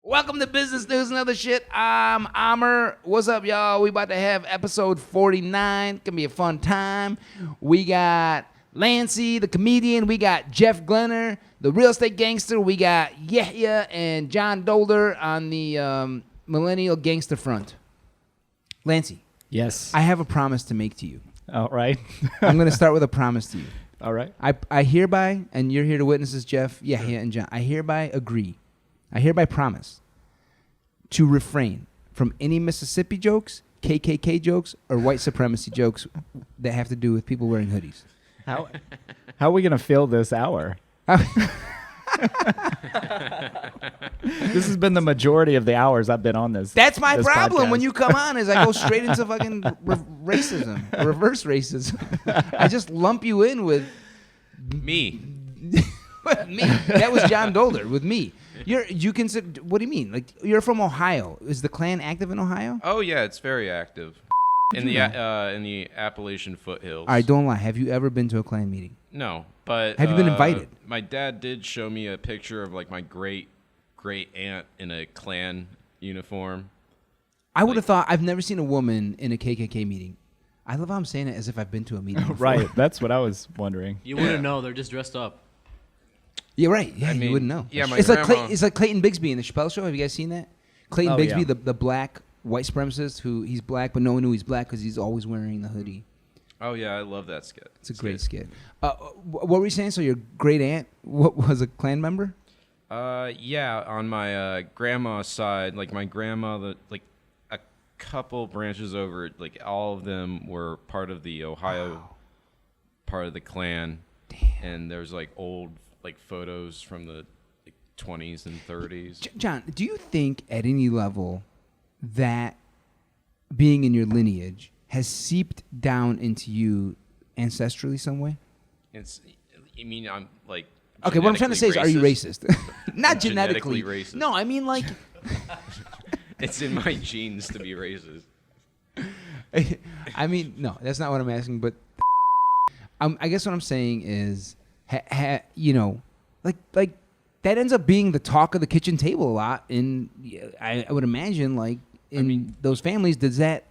Welcome to Business News and Other Shit. I'm Amr. What's up, y'all? We about to have episode 49. Gonna be a fun time. We got Lancey, the comedian. We got Jeff Glenner, the real estate gangster. We got Yahya and John Dolder on the millennial gangster front. Lancey. Yes. I have a promise to make to you. All right. I'm going to start with a promise to you. All right. I hereby, and you're here to witness this, Jeff, Yahya, and John. I hereby agree. I hereby promise to refrain from any Mississippi jokes, KKK jokes, or white supremacy jokes that have to do with people wearing hoodies. How are we going to fill this hour? This has been the majority of the hours I've been on this. That's my this problem podcast. when you come on is I go straight into fucking racism, reverse racism. I just lump you in with me. me. That was John Dolder with me. You consider, what do you mean? Like, you're from Ohio. Is the Klan active in Ohio? Oh yeah, it's very active in the Appalachian foothills. All right, don't lie. Have you ever been to a Klan meeting? No, but have you been invited? My dad did show me a picture of like my great aunt in a Klan uniform. I would have thought, I've never seen a woman in a KKK meeting. I love how I'm saying it as if I've been to a meeting before. Right, that's what I was wondering. You wouldn't know. They're just dressed up. Yeah, right. Yeah, I mean, you wouldn't know. Yeah, my it's grandma. like it's like Clayton Bigsby in the Chappelle Show. Have you guys seen that? Clayton Bigsby, yeah. the black white supremacist who he's black, but no one knew he's black because he's always wearing the hoodie. Oh yeah, I love that skit. It's a great skit. What were you saying? So your great aunt was a Klan member? Yeah, on my grandma's side, like my grandma, like a couple branches over, like all of them were part of the Ohio part of the Klan. Damn. And there's like old like photos from the 20s and 30s. John, do you think at any level that being in your lineage has seeped down into you ancestrally some way? You mean I'm like okay, what I'm trying to say is, are you racist? Not genetically. Racist. No, I mean like it's in my genes to be racist. I mean, no, that's not what I'm asking. But I guess what I'm saying is, you know, like that ends up being the talk of the kitchen table a lot. And I would imagine, like in those families, does that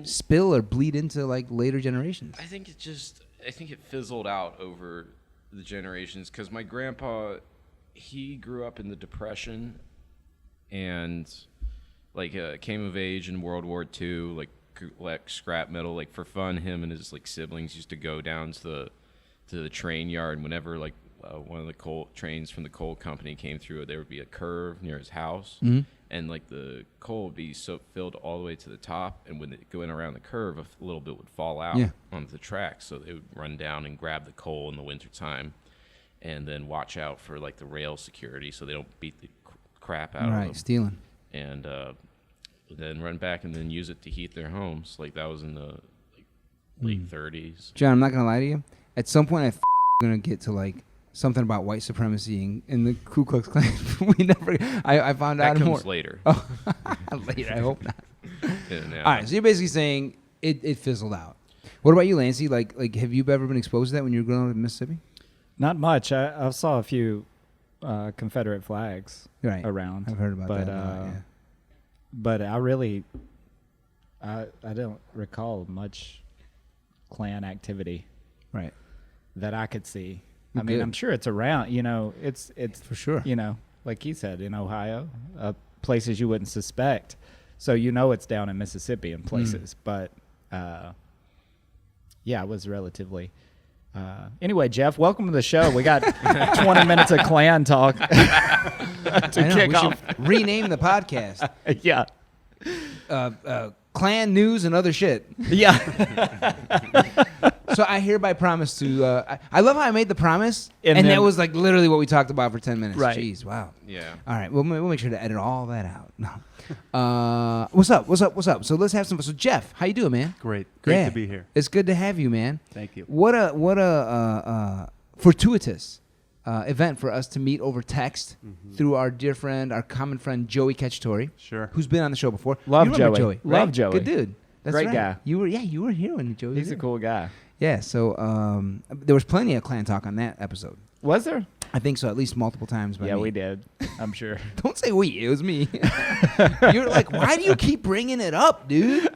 spill or bleed into like later generations? I think it fizzled out over the generations because my grandpa, he grew up in the Depression and like came of age in World War II, like collect scrap metal, like for fun. Him and his like siblings used to go down to the train yard, and whenever like one of the coal trains from the coal company came through, there would be a curve near his house, and like the coal would be so filled all the way to the top, and when it going around the curve, a little bit would fall out onto the track, so they would run down and grab the coal in the wintertime, and then watch out for like the rail security so they don't beat the crap out of them. Stealing. And then run back and then use it to heat their homes. Like that was in the late 30s. John, I'm not gonna lie to you. At some point, I'm gonna get to like something about white supremacy and the Ku Klux Klan. I found out more. That comes later. Oh, later. I hope not. Yeah. All right. So you're basically saying it fizzled out. What about you, Lancey? Like, have you ever been exposed to that when you were growing up in Mississippi? Not much. I saw a few Confederate flags around. I've heard about that. Yeah. But I really, I don't recall much Klan activity, right, that I could see. Well, I mean, good. I'm sure it's around. You know, it's for sure. You know, like he said, in Ohio, places you wouldn't suspect. So you know it's down in Mississippi in places, but yeah, it was relatively. Anyway, Jeff, welcome to the show. We got 20 minutes of Klan talk to kick off. Rename the podcast. Yeah. Klan news and other shit. Yeah. So I hereby promise to. I love how I made the promise, and then, that was like literally what we talked about for 10 minutes. Right. Jeez, wow. Yeah. All right, we'll make sure to edit all that out. No. What's up? So let's have some. So Jeff, how you doing, man? Great Yeah. to be here. It's good to have you, man. Thank you. What a fortuitous event for us to meet over text through our dear friend, our common friend Joey Cacciatore. Sure. Who's been on the show before. Love You remember Joey. right? Love Joey. Good dude. That's Great right. guy. You were here when Joey was He's here. a cool guy. Yeah, so there was plenty of Klan talk on that episode. Was there? I think so, at least multiple times. By Yeah, me. we did. I'm sure. Don't say we. It was me. You're like, why do you keep bringing it up, dude?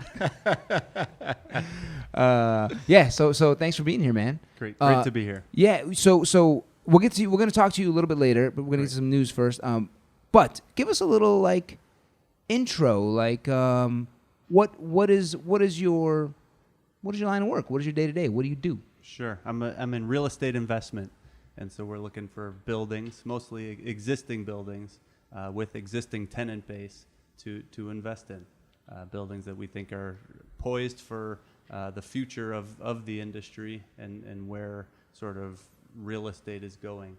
Yeah. So thanks for being here, man. Great to be here. Yeah. So we'll get to you. We're gonna talk to you a little bit later, but we're gonna get to some news first. But give us a little like intro. Like, what is your line of work? What is your day to day? What do you do? Sure. I'm in real estate investment, and so we're looking for buildings, mostly existing buildings, with existing tenant base to invest in. Buildings that we think are poised for the future of the industry and where sort of real estate is going.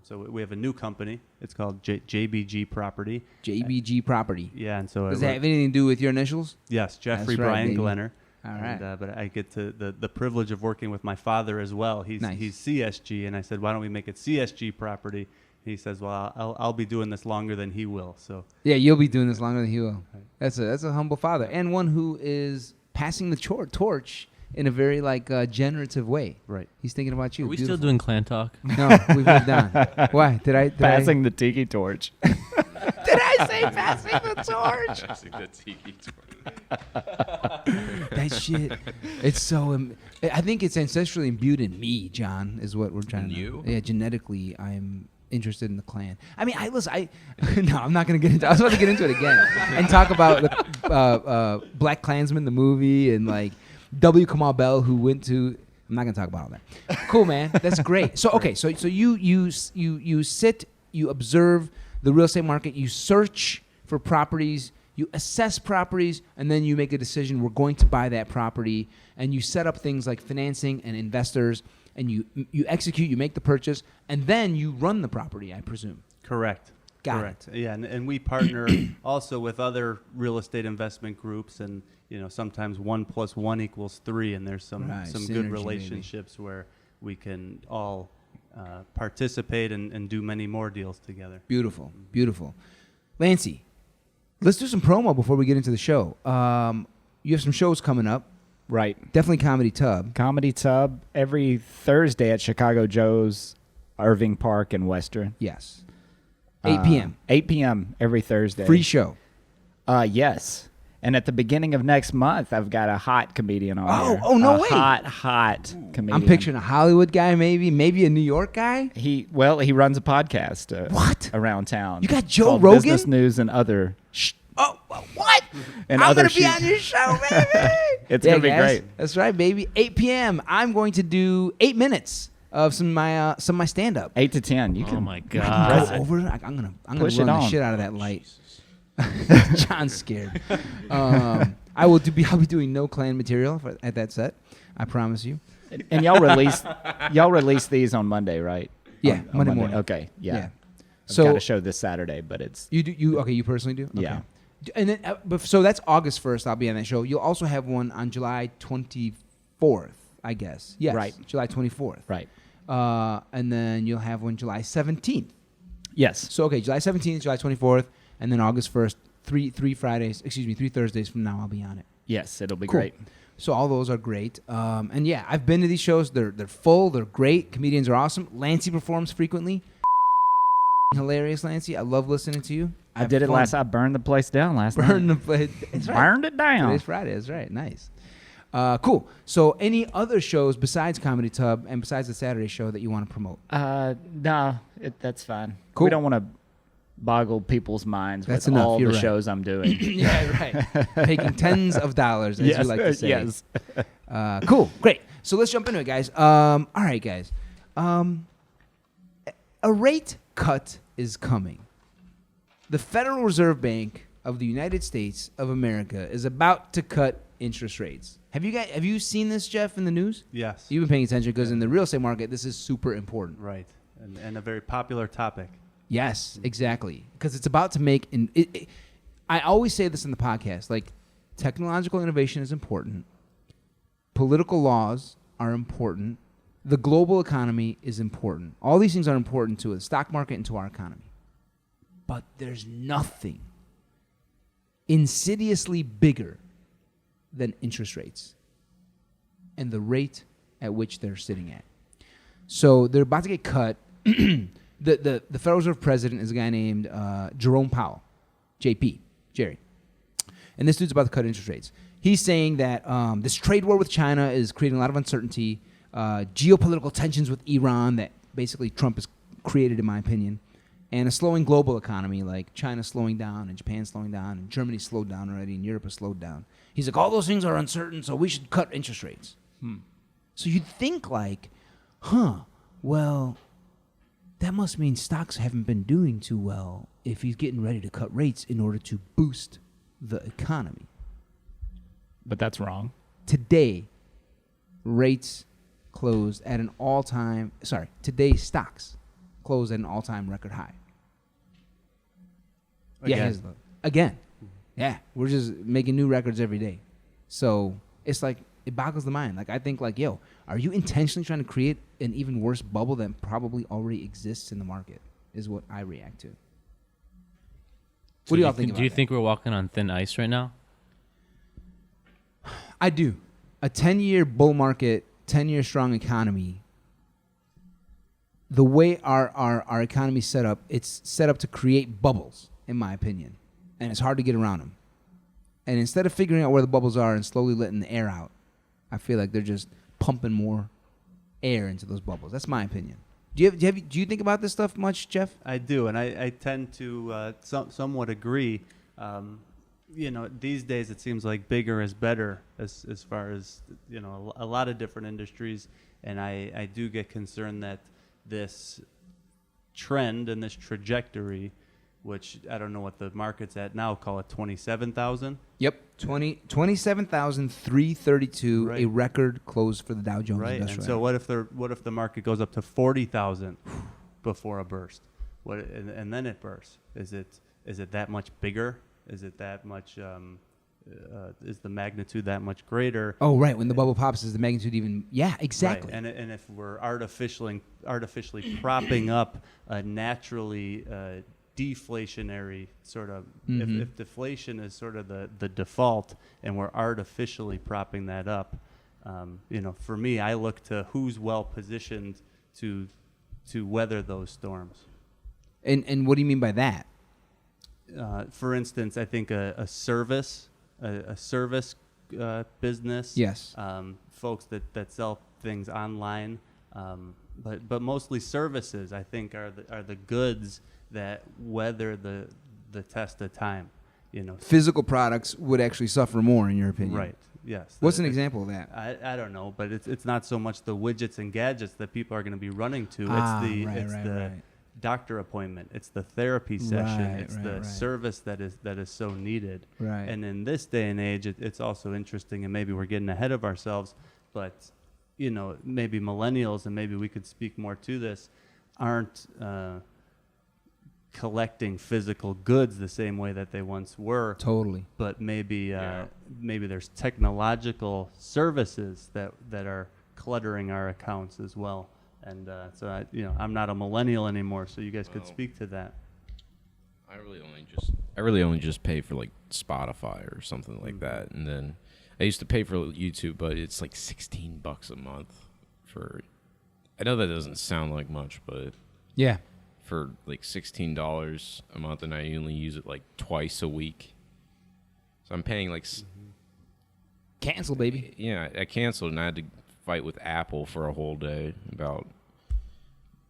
So we have a new company. It's called JBG Property. JBG Property. Yeah, and so Does that have anything to do with your initials? yes, Jeffrey That's right, Bryan baby. Glenner. All right. And, but I get to the privilege of working with my father as well. He's Nice. he's CSG, and I said, why don't we make it CSG Property? He says, well, I'll be doing this longer than he will. So Yeah, you'll be doing this longer than he will. That's a humble father, and one who is passing the torch in a very like generative way. right. He's thinking about you. Are we still Beautiful. doing clan talk? No, we've moved on. Why? Did Passing the tiki torch. Did I say passing the torch? Passing the tiki torch. That shit. It's so. I think it's ancestrally imbued in me, John. Is what we're trying In to. you? Yeah, genetically, I'm interested in the clan. I mean, no, I'm not gonna get into. I was about to get into it again and talk about the Black Klansman, the movie, and like W. Kamau Bell, who went to. I'm not gonna talk about all that. Cool, man. That's great. So okay, so you sit, you observe the real estate market, you search for properties, you assess properties, and then you make a decision. We're going to buy that property, and you set up things like financing and investors, and you execute, you make the purchase, and then you run the property, I presume. Correct. Got Correct. Yeah, and we partner also with other real estate investment groups, and sometimes 1 + 1 = 3, and there's some Right, some synergy good maybe. relationships where we can all participate and do many more deals together. Beautiful, beautiful. Lancey, let's do some promo before we get into the show. You have some shows coming up. Right. Definitely Comedy Tub. Comedy Tub every Thursday at Chicago Joe's, Irving Park in Western. Yes. 8 p.m. 8 p.m. every Thursday. Free show. Yes. And at the beginning of next month, I've got a hot comedian on Oh, here. oh, no a way. Hot comedian. I'm picturing a Hollywood guy, maybe a New York guy. He runs a podcast What? around town. You got Joe called Rogan? Business News and other. Oh, what? And I'm other going to be shit. on your show, baby. It's gonna be guys, great. That's right, baby. 8 p.m. I'm going to do 8 minutes of some of my stand-up. 8 to 10. You Oh can. my Go god! over. I'm gonna Push run it the on. shit out of that light. John's scared. I'll be doing no clan material at that set. I promise you. And y'all release these on Monday, right? Yeah, On Monday morning. Okay, yeah. So I've got a show this Saturday, but it's you do you personally do? Okay. Yeah. And then so that's August 1st. I'll be on that show. You'll also have one on July 24th, I guess. Yes. Right. July 24th. right. And then you'll have one July 17th. Yes. So okay, July 17th, July 24th, and then August 1st. Three Thursdays from now I'll be on it. Yes, it'll be Cool. great. So all those are great. And yeah, I've been to these shows. They're full. They're great. Comedians are awesome. Lancey performs frequently. Hilarious, Lancey. I love listening to you. I did it last. I burned the place down last night. Burn the place. That's right. Burned it down. Today's Friday. That's right. Nice. Cool. So any other shows besides Comedy Tub and besides the Saturday show that you want to promote? No, that's fine. Cool. We don't want to boggle people's minds That's with enough. all You're the right. shows I'm doing. Yeah, right. Making tens of dollars, as you like to say. Yes. Cool. Great. So let's jump into it, guys. All right, guys. A rate cut is coming. The Federal Reserve Bank of the United States of America is about to cut interest rates. Have you seen this, Jeff, in the news? Yes. You've been paying attention because in the real estate market, this is super important. Right. And a very popular topic. Yes, exactly. Because it's about to make... I always say this in the podcast, like, technological innovation is important. Political laws are important. The global economy is important. All these things are important to the stock market and to our economy. But there's nothing insidiously bigger than interest rates and the rate at which they're sitting at. So they're about to get cut the Federal Reserve president is a guy named Jerome Powell, JP, Jerry. And this dude's about to cut interest rates. He's saying that this trade war with China is creating a lot of uncertainty, geopolitical tensions with Iran that basically Trump has created, in my opinion, and a slowing global economy, like China slowing down and Japan slowing down and Germany slowed down already and Europe has slowed down. He's like, all those things are uncertain, so we should cut interest rates. So you'd think like, well, that must mean stocks haven't been doing too well if he's getting ready to cut rates in order to boost the economy. But that's wrong. Today, rates closed at an all-time, today's stocks closed at an all-time record high. Again. Yeah, we're just making new records every day. So it's like, it boggles the mind. Like, I think like, yo, are you intentionally trying to create an even worse bubble that probably already exists in the market is what I react to. What do y'all think about that? Do you think we're walking on thin ice right now? I do. A 10-year bull market, 10-year strong economy, the way our economy is set up, it's set up to create bubbles, in my opinion. And it's hard to get around them. And instead of figuring out where the bubbles are and slowly letting the air out, I feel like they're just pumping more air into those bubbles. That's my opinion. Do you think about this stuff much, Jeff? I do, and I tend to somewhat agree. These days it seems like bigger is better as far as, a lot of different industries. And I do get concerned that this trend and this trajectory, which I don't know what the market's at now, call it 27,000. Yep, 27,332, right. A record close for the Dow Jones right. Industrial. And so what if the market goes up to 40,000 before a burst? And then it bursts? Is it that much bigger? Is it that much? Is the magnitude that much greater? Oh, right. When the bubble pops, is the magnitude even? Yeah, exactly. Right. And if we're artificially propping up a naturally deflationary sort of, if deflation is sort of the default, and we're artificially propping that up, for me, I look to who's well positioned to weather those storms. And what do you mean by that? For instance, I think a service business. Yes. Folks that sell things online, but mostly services, I think, are the goods that weather the test of time. Physical products would actually suffer more, in your opinion. Right. Yes. What's an example of that? I don't know, but it's not so much the widgets and gadgets that people are going to be running to. It's the doctor appointment. It's the therapy session. It's the service that is so needed. Right. And in this day and age, it's also interesting, and maybe we're getting ahead of ourselves, but maybe millennials, and maybe we could speak more to this, aren't collecting physical goods the same way that they once were. Totally. But maybe there's technological services that are cluttering our accounts as well. And so I'm not a millennial anymore, so you guys could speak to that. I really only just pay for like Spotify or something like that, and then I used to pay for YouTube, but it's like $16 a month for. I know that doesn't sound like much, but yeah, for like $16 a month, and I only use it like twice a week, so I'm paying like. Cancel, baby. Yeah, I canceled, and I had to fight with Apple for a whole day about.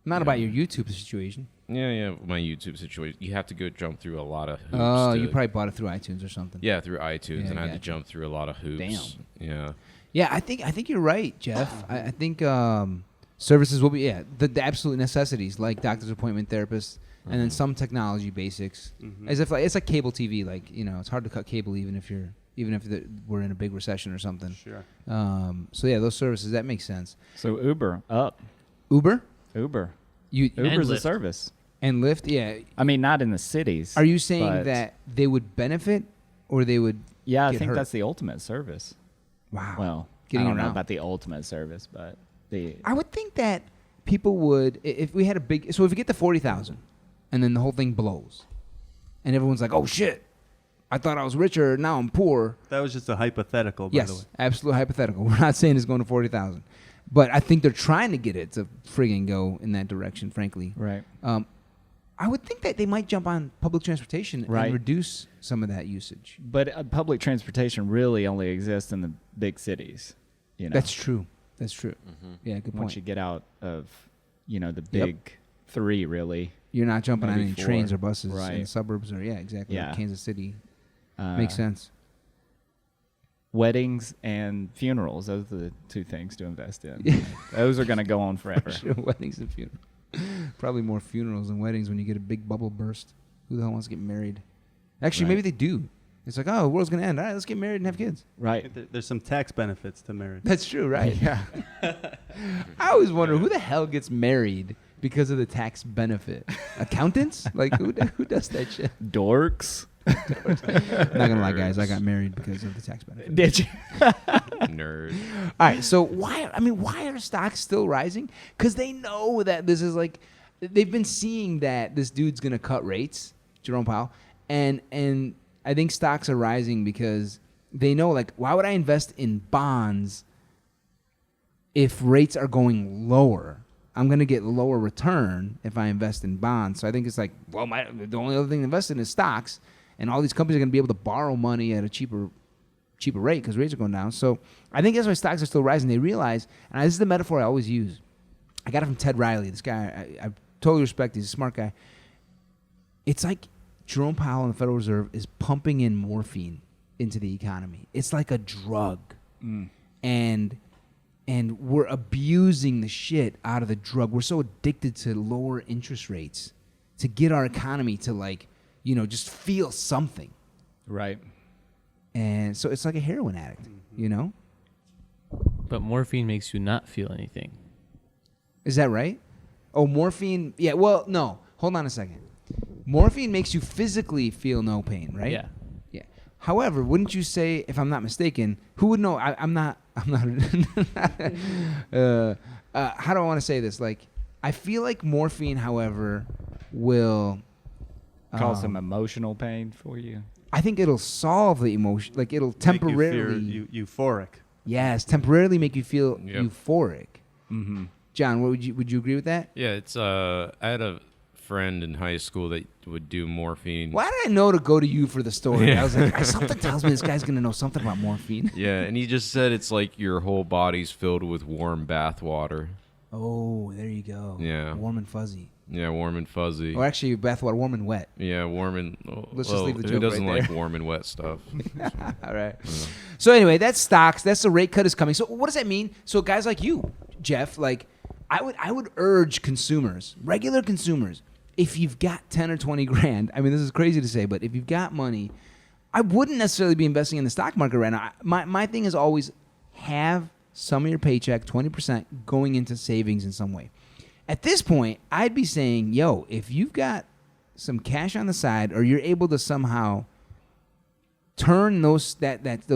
Not about your YouTube situation. Yeah, my YouTube situation. You have to go jump through a lot of hoops. Oh, you probably bought it through iTunes or something. Yeah, through iTunes, Yeah, and I had to jump through a lot of hoops. Damn. Yeah. Yeah, I think you're right, Jeff. I think services will be the absolute necessities, like doctor's appointment, therapists, and then some technology basics. As if it's like cable TV. Like it's hard to cut cable even if we're in a big recession or something. Sure. So yeah, those services, that makes sense. So Uber up. Uber. Uber's a Lyft. service. And Lyft, yeah. I mean, not in the cities. Are you saying that they would benefit, or they would? Yeah, I get think hurt? that's the ultimate service. Wow. Well, Getting I don't know around. about the ultimate service, but I would think that people would, if we had if we get to 40,000, and then the whole thing blows, and everyone's like, "Oh shit, I thought I was richer, now I'm poor." That was just a hypothetical, by the way. Yes, absolute hypothetical. We're not saying it's going to 40,000. But I think they're trying to get it to friggin' go in that direction, frankly. Right. I would think that they might jump on public transportation Right. and reduce some of that usage. But public transportation really only exists in the big cities. You know, That's true. That's true. Yeah, good point. once you get out of, the Yep. big three, really. You're not jumping on maybe any 4. trains or buses in Right. the suburbs or, exactly. Yeah. Like Kansas City. Uh, Makes sense. Weddings and funerals, those are the two things to invest in. Those are going to go on forever. Sure, weddings and funerals. Probably more funerals than weddings when you get a big bubble burst. Who the hell wants to get married? Actually, Right. maybe they do. It's like, oh, the world's going to end. All right, let's get married and have kids. Right. There's some tax benefits to marriage. That's true, right? Yeah. I always wonder who the hell gets married because of the tax benefit. Accountants? Like, who does that shit? Dorks. I'm not gonna lie, guys. I got married because of the tax benefit. Did you? Nerd. All right. So why are stocks still rising? Because they know that this is like, they've been seeing that this dude's gonna cut rates, Jerome Powell, and I think stocks are rising because they know, like, why would I invest in bonds if rates are going lower? I'm going to get lower return if I invest in bonds. So I think it's like, well, the only other thing to invest in is stocks, and all these companies are going to be able to borrow money at a cheaper rate because rates are going down. So I think that's why stocks are still rising. They realize, and this is the metaphor I always use. I got it from Ted Riley. This guy, I totally respect. He's a smart guy. It's like Jerome Powell and the Federal Reserve is pumping in morphine into the economy. It's like a drug. And we're abusing the shit out of the drug. We're so addicted to lower interest rates to get our economy to, like, just feel something. Right. And so it's like a heroin addict, But morphine makes you not feel anything. Is that right? Oh, morphine. Yeah, well, no. Hold on a second. Morphine makes you physically feel no pain, right? Yeah. Yeah. However, wouldn't you say, if I'm not mistaken, who would know? I'm not. How do I want to say this? Like, I feel like morphine, however, will Cause some emotional pain for you. I think it'll solve the emotion. Like, it'll Make temporarily. you feel euphoric. Yes, temporarily make you feel Yep. euphoric. Mm-hmm. John, would you agree with that? Yeah, it's I had a friend in high school that would do morphine. Why did I know to go to you for the story? I was like, something tells me this guy's gonna know something about morphine. Yeah, and he just said it's like your whole body's filled with warm bath water. Oh, there you go. Yeah. Warm and fuzzy. Yeah, warm and fuzzy. Or actually, bathwater, warm and wet. Yeah, warm and. Let's just leave the who joke doesn't right like there. warm and wet stuff? All right. So anyway, that's stocks. That's the rate cut is coming. So what does that mean? So guys like you, Jeff, like I would urge consumers, regular consumers, if you've got 10 or 20 grand, I mean, this is crazy to say, but if you've got money, I wouldn't necessarily be investing in the stock market right now. My thing is always have some of your paycheck, 20%, going into savings in some way. At this point, I'd be saying, yo, if you've got some cash on the side, or you're able to somehow turn those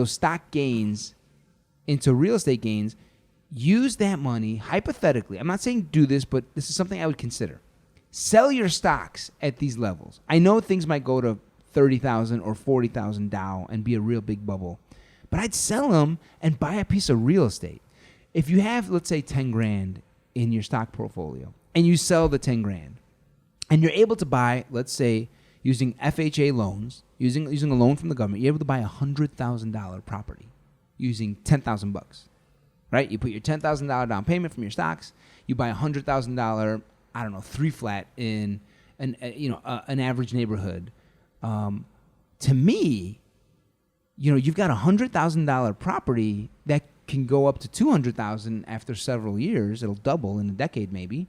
stock gains into real estate gains, use that money hypothetically. I'm not saying do this, but this is something I would consider. Sell your stocks at these levels. I know things might go to 30,000 or 40,000 Dow and be a real big bubble, but I'd sell them and buy a piece of real estate. If you have, let's say, 10 grand in your stock portfolio and you sell the 10 grand and you're able to buy, let's say, using FHA loans, using a loan from the government, you're able to buy a $100,000 property using $10,000, right? You put your $10,000 down payment from your stocks, you buy a $100,000, I don't know, 3-flat in an average neighborhood. To me, you've got a $100,000 property that can go up to $200,000 after several years. It'll double in a decade, maybe.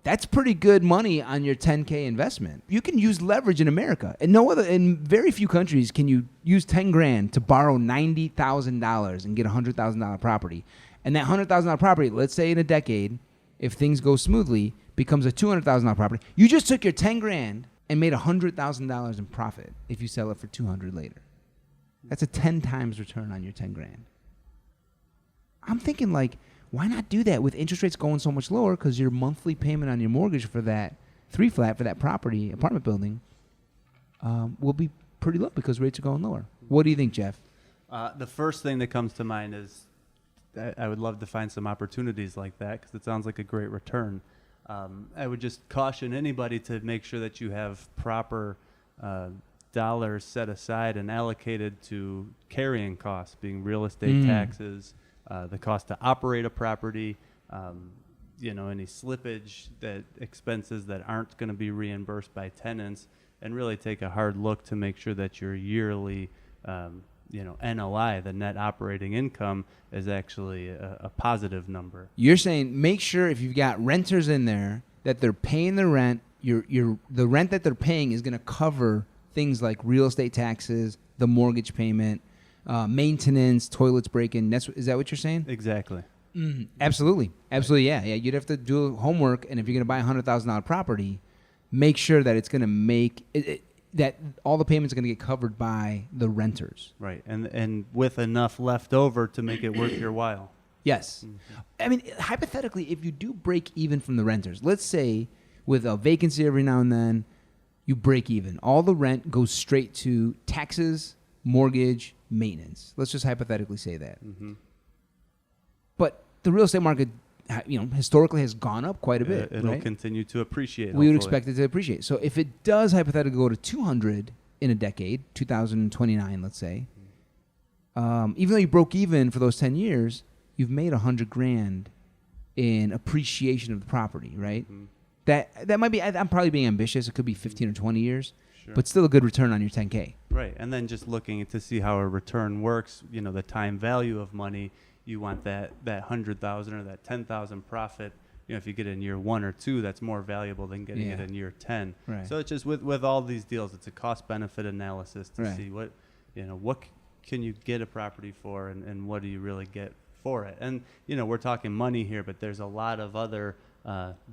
That's pretty good money on your 10K investment. You can use leverage in America. In very few countries can you use 10 grand to borrow $90,000 and get a $100,000 property. And that $100,000 property, let's say in a decade, if things go smoothly, becomes a $200,000 property. You just took your 10 grand and made $100,000 in profit if you sell it for 200 later. That's a 10 times return on your 10 grand. I'm thinking, like, why not do that with interest rates going so much lower? Because your monthly payment on your mortgage for that 3-flat for that property, apartment building, will be pretty low because rates are going lower. What do you think, Jeff? The first thing that comes to mind is I would love to find some opportunities like that because it sounds like a great return. I would just caution anybody to make sure that you have proper dollars set aside and allocated to carrying costs, being real estate taxes, the cost to operate a property, any slippage, that expenses that aren't going to be reimbursed by tenants, and really take a hard look to make sure that your yearly NOI, the net operating income, is actually a positive number. You're saying make sure if you've got renters in there that they're paying the rent. The rent that they're paying is going to cover things like real estate taxes, the mortgage payment, maintenance, toilets breaking. Is that what you're saying? Exactly. Absolutely. Yeah. You'd have to do homework, and if you're going to buy a $100,000 property, make sure that it's going to make that all the payments are going to get covered by the renters. Right, and with enough left over to make it worth your while. Yes. I mean, hypothetically, if you do break even from the renters, let's say with a vacancy every now and then, you break even. All the rent goes straight to taxes, mortgage, maintenance. Let's just hypothetically say that. But the real estate market, historically has gone up quite a bit. It'll right? continue to appreciate. We would hopefully. expect it to appreciate. So if it does hypothetically go to 200 in a decade, 2029, let's say, even though you broke even for those 10 years, you've made $100,000 in appreciation of the property, right? That might be. I'm probably being ambitious. It could be 15 or 20 years, but still a good return on your 10K. Right, and then just looking to see how a return works. The time value of money. You want that 100,000 or that 10,000 profit. If you get it in year 1 or 2, that's more valuable than getting it in year 10. Right. So it's just with all these deals, it's a cost benefit analysis to Right. see what can you get a property for, and what do you really get for it. And we're talking money here, but there's a lot of other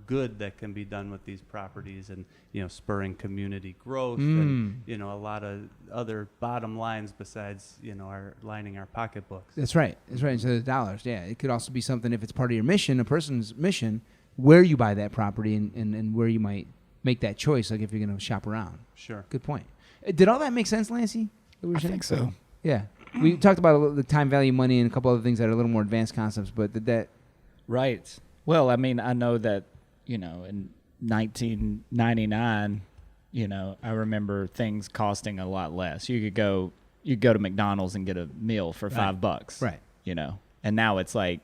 good that can be done with these properties, and spurring community growth, and a lot of other bottom lines besides our lining our pocketbooks. That's right. Instead of dollars, yeah. It could also be something, if it's part of your mission, a person's mission, where you buy that property and where you might make that choice, like if you're going to shop around. Sure. Good point. Did all that make sense, Lancey? I think so. Yeah. We talked about the time value money and a couple other things that are a little more advanced concepts, but did that... Right. Well, I mean, I know that, in 1999, I remember things costing a lot less. You could go to McDonald's and get a meal for $5. Right. And now it's like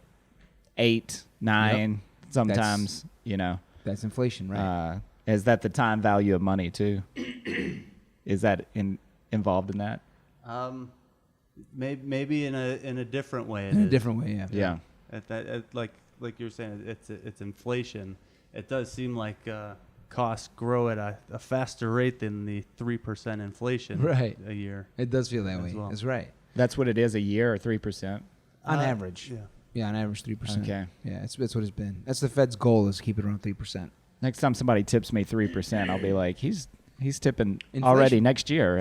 8, 9, sometimes, That's inflation, right? Is that the time value of money too? Is that involved in that? Maybe in a different way. In a different way, yeah. Yeah. Like you were saying, it's inflation. It does seem like costs grow at a faster rate than the 3% inflation a year. It does feel that way. well. That's right. That's what it is, a year, or 3%? On average. Yeah. Yeah, on average 3%. Okay. Yeah, that's what it's been. That's the Fed's goal, is to keep it around 3%. Next time somebody tips me 3%, I'll be like, he's tipping Inflation. already next year.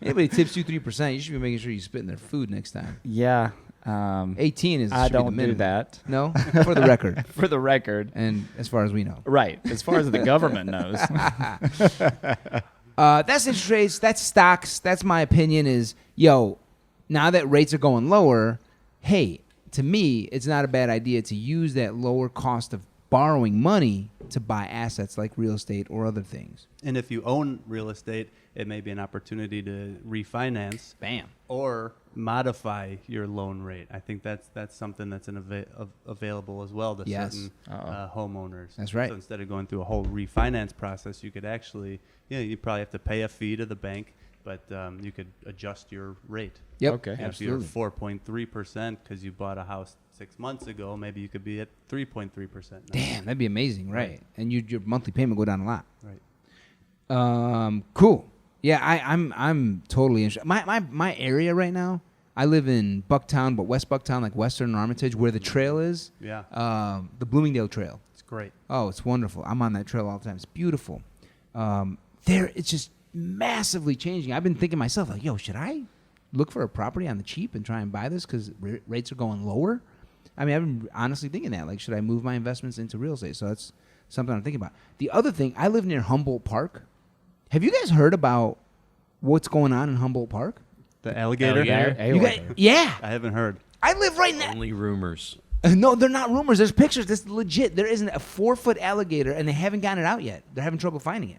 Anybody tips you 3%, you should be making sure you spit in their food next time. Yeah. 18 is. I should be the don't do minimum. that. No? For the record. For the record. And as far as we know. Right. As far as the government knows. That's interest rates. That's stocks. That's my opinion is, now that rates are going lower, hey, to me, it's not a bad idea to use that lower cost of borrowing money to buy assets like real estate or other things. And if you own real estate, it may be an opportunity to refinance. Bam. Or modify your loan rate. I think that's something that's available as well to certain homeowners. That's right. So instead of going through a whole refinance process, you could actually, you probably have to pay a fee to the bank, but you could adjust your rate. Yep. Okay. And if you're 4.3% because you bought a house 6 months ago, maybe you could be at 3.3% now. Damn, that'd be amazing, right? And your monthly payment go down a lot. Right. Cool. Yeah, I'm totally interested. My area right now, I live in Bucktown, but West Bucktown, like Western Armitage, where the trail is. Yeah. The Bloomingdale Trail. It's great. Oh, it's wonderful. I'm on that trail all the time. It's beautiful. It's just massively changing. I've been thinking to myself, like, should I look for a property on the cheap and try and buy this because rates are going lower? I mean, I've been honestly thinking that. Like, should I move my investments into real estate? So that's something I'm thinking about. The other thing, I live near Humboldt Park. Have you guys heard about what's going on in Humboldt Park? The alligator? Alligator? You guys, yeah. I haven't heard. I live right now. Only rumors. No, they're not rumors. There's pictures. This is legit. There isn't a 4-foot alligator, and they haven't gotten it out yet. They're having trouble finding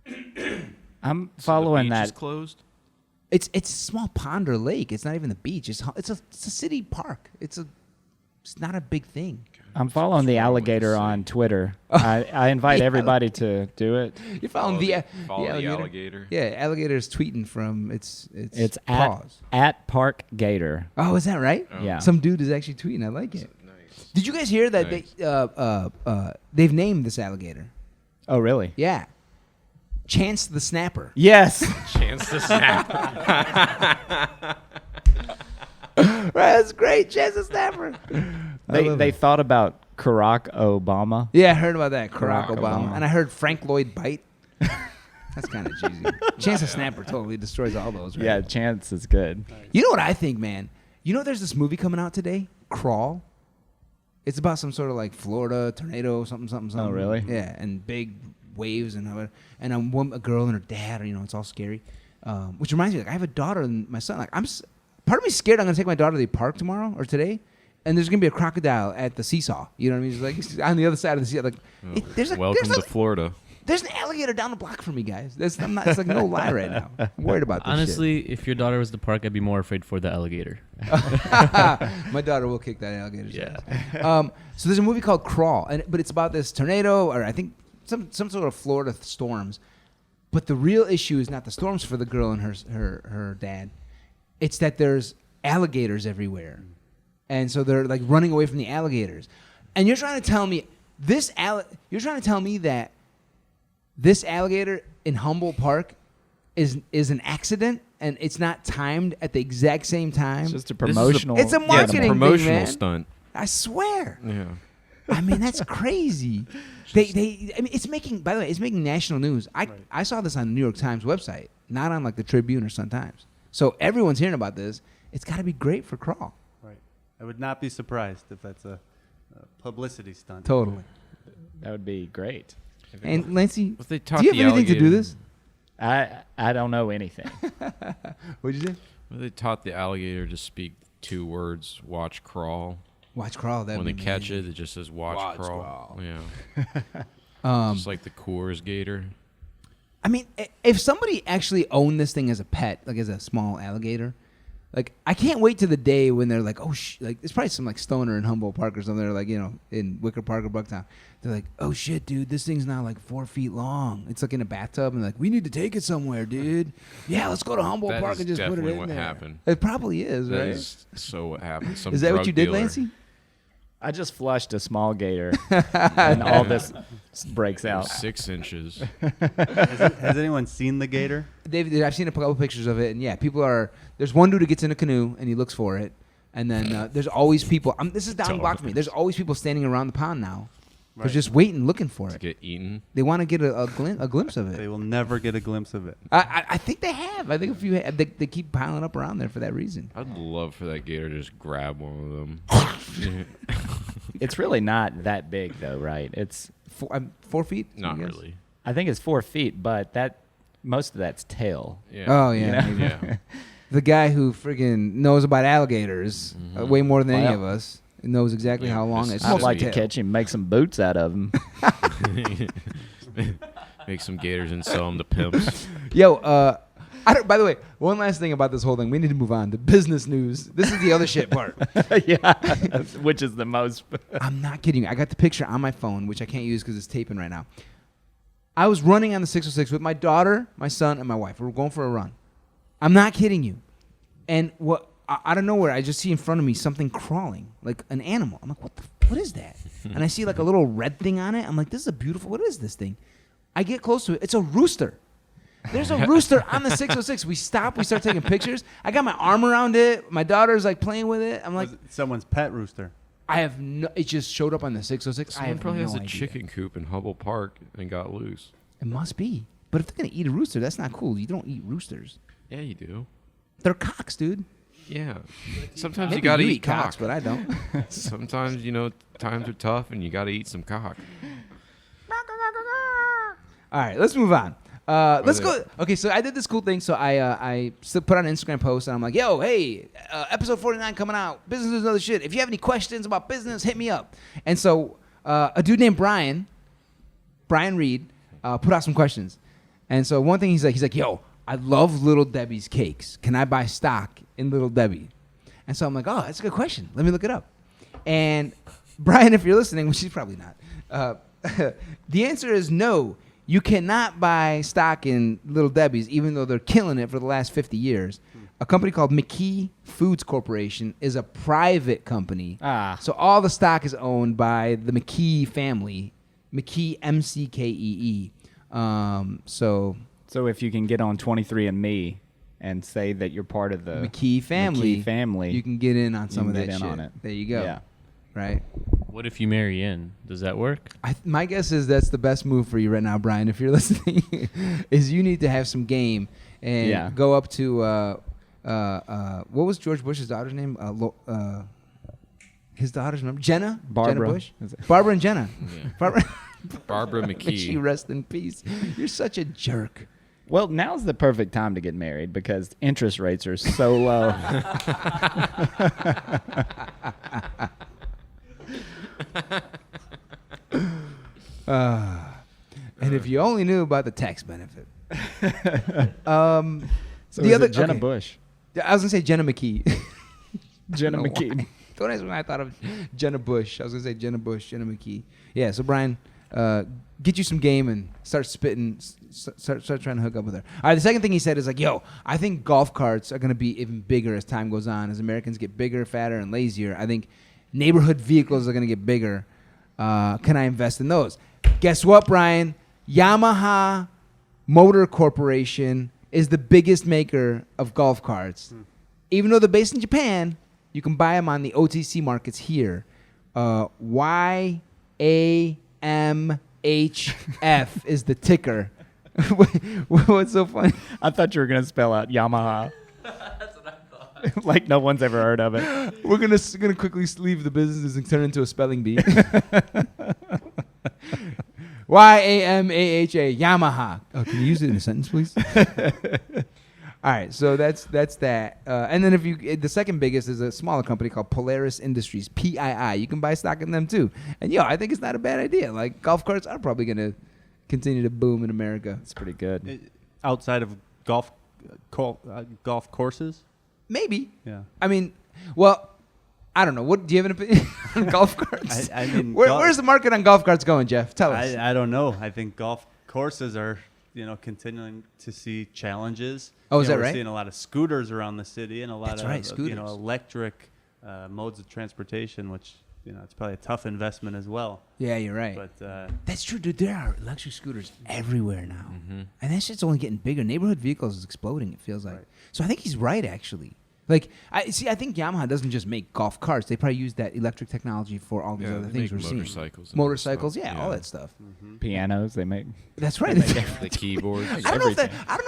it. I'm So the following beach that. is closed. It's a small pond or lake. It's not even the beach. It's a city park. It's not a big thing. I'm following the wrong with alligator the on Twitter. I invite Yeah. everybody to do it. You found the alligator. Yeah, alligator's tweeting from its It's paws. at Park Gator. Oh, is that right? Yeah. Some dude is actually tweeting. I like it. Nice. Did you guys hear that Nice. they've named this alligator? Oh, really? Yeah. Chance the Snapper. Yes. Chance to snap. Right, that's great. Chance the Snapper. They thought about Barack Obama. Yeah, I heard about that. Barack Barack Obama. Obama. And I heard Frank Lloyd Bite. That's kind of cheesy. Chance the Snapper totally destroys all those, right? Yeah, Chance is good. You know what I think, man? You know there's this movie coming out today, Crawl. It's about some sort of like Florida tornado, something. Oh, really? Yeah, and big waves and a girl and her dad, it's all scary. Which reminds me, like I have a daughter and my son. Like part of me scared I'm gonna take my daughter to the park tomorrow or today, and there's gonna be a crocodile at the seesaw. You know what I mean? It's like on the other side of the sea. Like Welcome to Florida. There's an alligator down the block from me, guys. It's like no lie right now. I'm worried about this. Honestly, if your daughter was the park, I'd be more afraid for the alligator. My daughter will kick that alligator's Yeah. ass. So there's a movie called Crawl, but it's about this tornado, or I think some sort of Florida storms. But the real issue is not the storms for the girl and her dad. It's that there's alligators everywhere, and so they're like running away from the alligators. And you're trying to tell me that this alligator in Humboldt Park is an accident, and it's not timed at the exact same time. It's just a promotional. It's a marketing thing, promotional man. stunt. I swear. Yeah. I mean, that's crazy. It's making national news. I saw this on the New York Times website, not on like the Tribune or Sun Times. So everyone's hearing about this. It's got to be great for Crawl. Right. I would not be surprised if that's a publicity stunt. Totally. That would be great. And Lancey, What they do taught you have the anything to do alligator- this? I don't know anything. What'd you say? Well, they taught the alligator to speak 2 words: watch, crawl. Watch Crawl. That When they catch it, it just says watch, crawl. Yeah. Just like the Coors Gator. I mean, if somebody actually owned this thing as a pet, like as a small alligator, like I can't wait to the day when they're like, like there's probably some like stoner in Humboldt Park or something. They're like, in Wicker Park or Bucktown. They're like, oh shit, dude, this thing's now like 4 feet long. It's like in a bathtub, and like, we need to take it somewhere, dude. Yeah, let's go to Humboldt That Park is and just put it definitely in what there. happened. It probably is, That right? is so what happened. Some Is that what drug you did, dealer- Lancey? I just flushed a small gator, and all this breaks It was out. 6 inches. Has anyone seen the gator? David, I've seen a couple pictures of it, and yeah, there's one dude who gets in a canoe and he looks for it, and then there's always people. This is down the block from me. There's always people standing around the pond now. They're Right. just waiting, looking for To it. get eaten. They want to get a glimpse of They it. will never get a glimpse of it. I think they have. I think if you they keep piling up around there for that reason. I'd love for that gator to just grab one of them. It's really not that big, though, right? It's 4 feet? I Not guess? really. I think it's 4 feet, but most of that's tail. Yeah. Oh yeah. You know? Yeah. The guy who friggin' knows about alligators way more than any Well, of us knows exactly yeah, how long this it's is I'd supposed like to tail. catch him, make some boots out of him. Make some gators and sell them to pimps. Yo, by the way, one last thing about this whole thing. We need to move on to business news. This is the other shit part. Yeah, which is the most. I'm not kidding you. I got the picture on my phone, which I can't use because it's taping right now. I was running on the 606 with my daughter, my son, and my wife. We were going for a run. I'm not kidding you. And out of nowhere, I just see in front of me something crawling, like an animal. I'm like, what is that? And I see like a little red thing on it. I'm like, this is a beautiful, what is this thing? I get close to it. It's a rooster. There's a rooster on the 606. We stop. We start taking pictures. I got my arm around it. My daughter's like playing with it. I'm like, Was it someone's pet rooster? I have no. It just showed up on the 606. I Someone have probably no has a idea. chicken coop in Humboldt Park and got loose. It must be. But if they're gonna eat a rooster, that's not cool. You don't eat roosters. Yeah, you do. They're cocks, dude. Yeah. Sometimes Maybe you gotta you eat cock. cocks, but I don't. Sometimes, times are tough and you gotta eat some cock. All right, let's move on. Let's go. Okay, so I did this cool thing. So I still put on an Instagram post, and I'm like, yo, hey, episode 49 coming out. Business is other shit. If you have any questions about business, hit me up. And so a dude named Bryan Reed, put out some questions. And so one thing he's like, yo, I love Little Debbie's cakes. Can I buy stock in Little Debbie? And so I'm like, oh, that's a good question. Let me look it up. And Bryan, if you're listening, which he's probably not, the answer is no. You cannot buy stock in Little Debbie's, even though they're killing it for the last 50 years. A company called McKee Foods Corporation is a private company. So all the stock is owned by the McKee family. McKee, MCKEE. So if you can get on 23andMe and say that you're part of the McKee family, you can get in on some of that shit. On it. There you go. Yeah. Right. What if you marry in? Does that work? My guess is that's the best move for you right now, Bryan. If you're listening, is you need to have some game and go up to what was George Bush's daughter's name? His daughter's name? Jenna. Barbara. Jenna Bush. Barbara and Jenna. Yeah. Barbara May she McKee. Rest in peace. You're such a jerk. Well, now's the perfect time to get married because interest rates are so low. And if you only knew about the tax benefit. So the other Jenna Bush. I was gonna say Jenna McKee. Jenna McKee. Don't ask me when I thought of Jenna Bush. I was gonna say Jenna Bush, Jenna McKee. Yeah. So Bryan, get you some game and start spitting. Start trying to hook up with her. All right. The second thing he said is like, yo, I think golf carts are gonna be even bigger as time goes on. As Americans get bigger, fatter, and lazier, I think neighborhood vehicles are gonna get bigger. Can I invest in those? Guess what, Bryan? Yamaha Motor Corporation is the biggest maker of golf carts. Even though they're based in Japan, you can buy them on the OTC markets here. YAMHF is the ticker. What's so funny? I thought you were going to spell out Yamaha. That's what I thought. Like no one's ever heard of it. We're gonna quickly leave the business and turn it into a spelling bee. YAMAHA, Yamaha. Oh, can you use it in a sentence, please? All right, so that's that. And then the second biggest is a smaller company called Polaris Industries, PII. You can buy stock in them too. And I think it's not a bad idea. Like golf carts are probably gonna continue to boom in America. It's pretty good. Outside of golf courses? Maybe. Yeah. I mean, well, I don't know. What do you have an opinion on golf carts? I mean, where's the market on golf carts going, Jeff? Tell us. I don't know. I think golf courses are, continuing to see challenges. Oh, is that we're right? We're seeing a lot of scooters around the city and a lot of scooters. Electric modes of transportation, which it's probably a tough investment as well. Yeah, you're right. But that's true, dude. There are electric scooters everywhere now, and that shit's only getting bigger. Neighborhood vehicles is exploding. It feels like. Right. So I think he's right, actually. Like, I think Yamaha doesn't just make golf carts. They probably use that electric technology for all these other things we're seeing. Motorcycles, all that stuff. Pianos, they make. That's right. The keyboards. I don't know if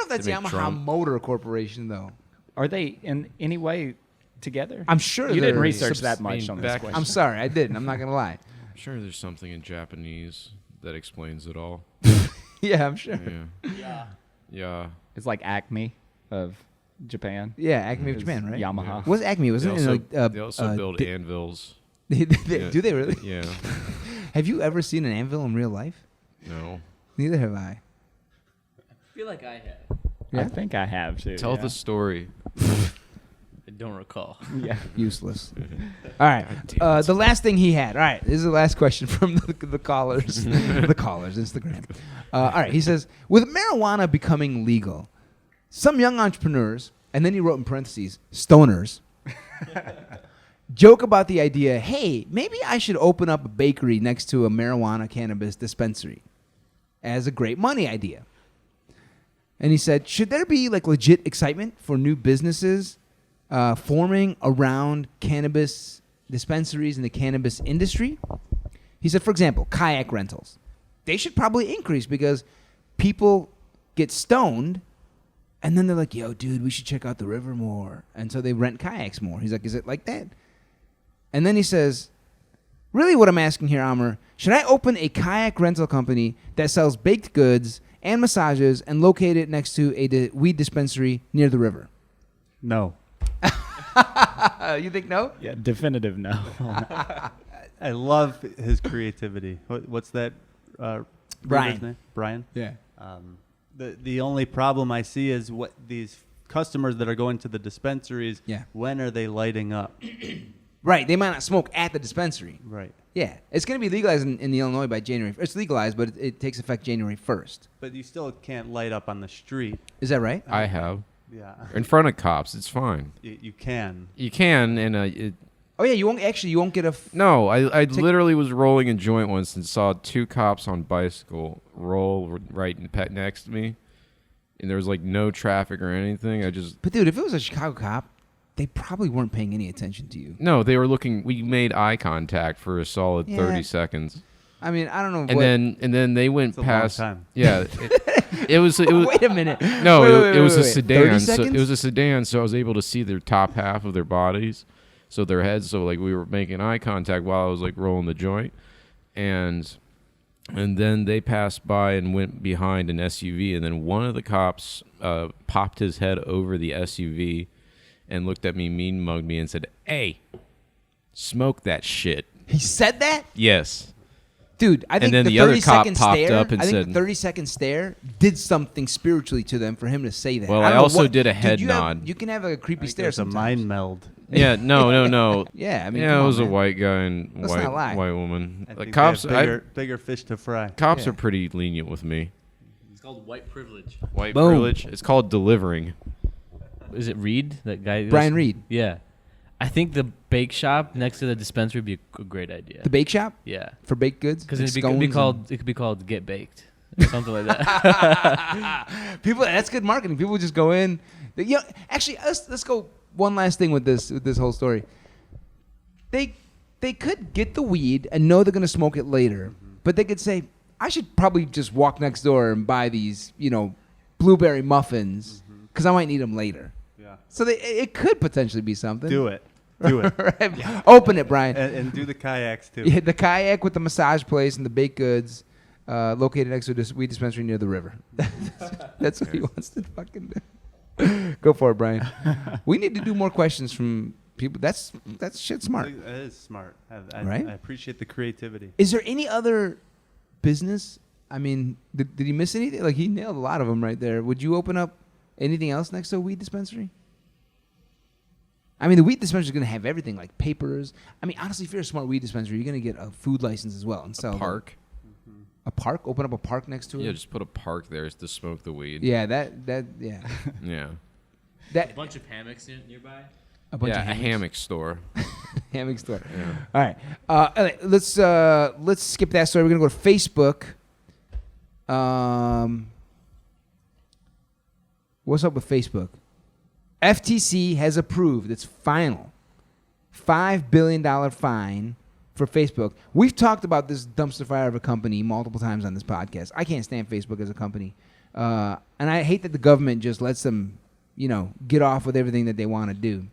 that's Yamaha Motor Corporation though. Are they in any way together? I'm sure you didn't research that much on this question. I'm sorry, I didn't. I'm not gonna lie. I'm sure there's something in Japanese that explains it all. Yeah, I'm sure. Yeah. It's like Acme of Japan. Yeah, Acme of Japan, right? Yamaha. Yeah. What's Acme? Wasn't it? They also build anvils. Do they really? Yeah. Have you ever seen an anvil in real life? No. Neither have I. I feel like I have. Yeah? I think I have too. Tell the story. I don't recall. Yeah. Useless. All right. The last thing he had. All right. This is the last question from the callers. The callers, Instagram. All right. He says, with marijuana becoming legal, some young entrepreneurs, and then he wrote in parentheses, stoners, joke about the idea, hey, maybe I should open up a bakery next to a marijuana cannabis dispensary as a great money idea. And he said, should there be like legit excitement for new businesses forming around cannabis dispensaries in the cannabis industry? He said, for example, kayak rentals. They should probably increase because people get stoned and then they're like, yo, dude, we should check out the river more. And so they rent kayaks more. He's like, is it like that? And then he says, really what I'm asking here, Amr, should I open a kayak rental company that sells baked goods and massages and located next to a weed dispensary near the river? No. You think no? Yeah, definitive no. I love his creativity. What's that? Bryan. breeder's name? Bryan. Yeah. The only problem I see is what these customers that are going to the dispensaries. Yeah. When are they lighting up? Right. They might not smoke at the dispensary. Right. Yeah. It's going to be legalized in Illinois by January. It's legalized, but it takes effect January 1st. But you still can't light up on the street. Is that right? I have. Yeah. In front of cops, it's fine. You can. You can, and Oh yeah. You won't get a. no, I literally was rolling a joint once and saw 2 cops on bicycle roll right next to me, and there was like no traffic or anything. But dude, if it was a Chicago cop, they probably weren't paying any attention to you. No, they were looking. We made eye contact for a solid Yeah. 30 seconds, I mean, I don't know. and then they went It's a long past. time. Yeah, it was. Wait a minute. No, Wait, it was a wait. 30 sedan. So seconds? it was a sedan, so I was able to see their top half of their bodies, so their heads. So like we were making eye contact while I was like rolling the joint, and then they passed by and went behind an SUV, and then one of the cops popped his head over the SUV and looked at me, mean mugged me, and said, "Hey, smoke that shit." He said that? Yes. Dude, I think then the the other 30-second cop popped stare, up and I think said- the 30-second stare did something spiritually to them for him to say that. Well, don't I know also what- did a Dude, head you nod. you can have a creepy stare There's a sometimes. mind meld. Yeah. No. Yeah, I mean, Yeah, come it on, was a man. white guy and Let's not lie. white woman. I Like think cops, they have bigger fish to fry. cops Yeah. are pretty lenient with me. It's called white privilege. White Boom. privilege. It's called delivering. Is it Reed? That guy? Bryan Reed. Yeah. I think the bake shop next to the dispensary would be a great idea. The bake shop Yeah. for baked goods? Because Like it could scones be and- called. It could be called Get Baked. Or something like that. People, that's good marketing. People just go in. Actually, let's go one last thing with this whole story. They could get the weed and know they're going to smoke it later, but they could say, I should probably just walk next door and buy these, blueberry muffins because I might need them later. Yeah. So it could potentially be something. Do it. Do it. Right? Open it, Bryan. And do the kayaks too. Yeah, the kayak with the massage place and the baked goods located next to a weed dispensary near the river. That's what he wants to fucking do. Go for it, Bryan. We need to do more questions from people. That's shit smart. That is smart. Right? I appreciate the creativity. Is there any other business? I mean, did he miss anything? Like, he nailed a lot of them right there. Would you open up anything else next to a weed dispensary? I mean, the weed dispensary is going to have everything, like papers. I mean, honestly, if you're a smart weed dispensary, you're going to get a food license as well and sell them. Park. A park? Open up a park next to it? Yeah, just put a park there to smoke the weed. Yeah, yeah. Yeah. A That bunch of hammocks nearby. a bunch Yeah, of a hammocks. hammock store. Hammock store. Yeah. All right. All right, let's skip that story. We're gonna go to Facebook. What's up with Facebook? FTC has approved its final $5 billion fine for Facebook. We've talked about this dumpster fire of a company multiple times on this podcast. I can't stand Facebook as a company. And I hate that the government just lets them, get off with everything that they want to do.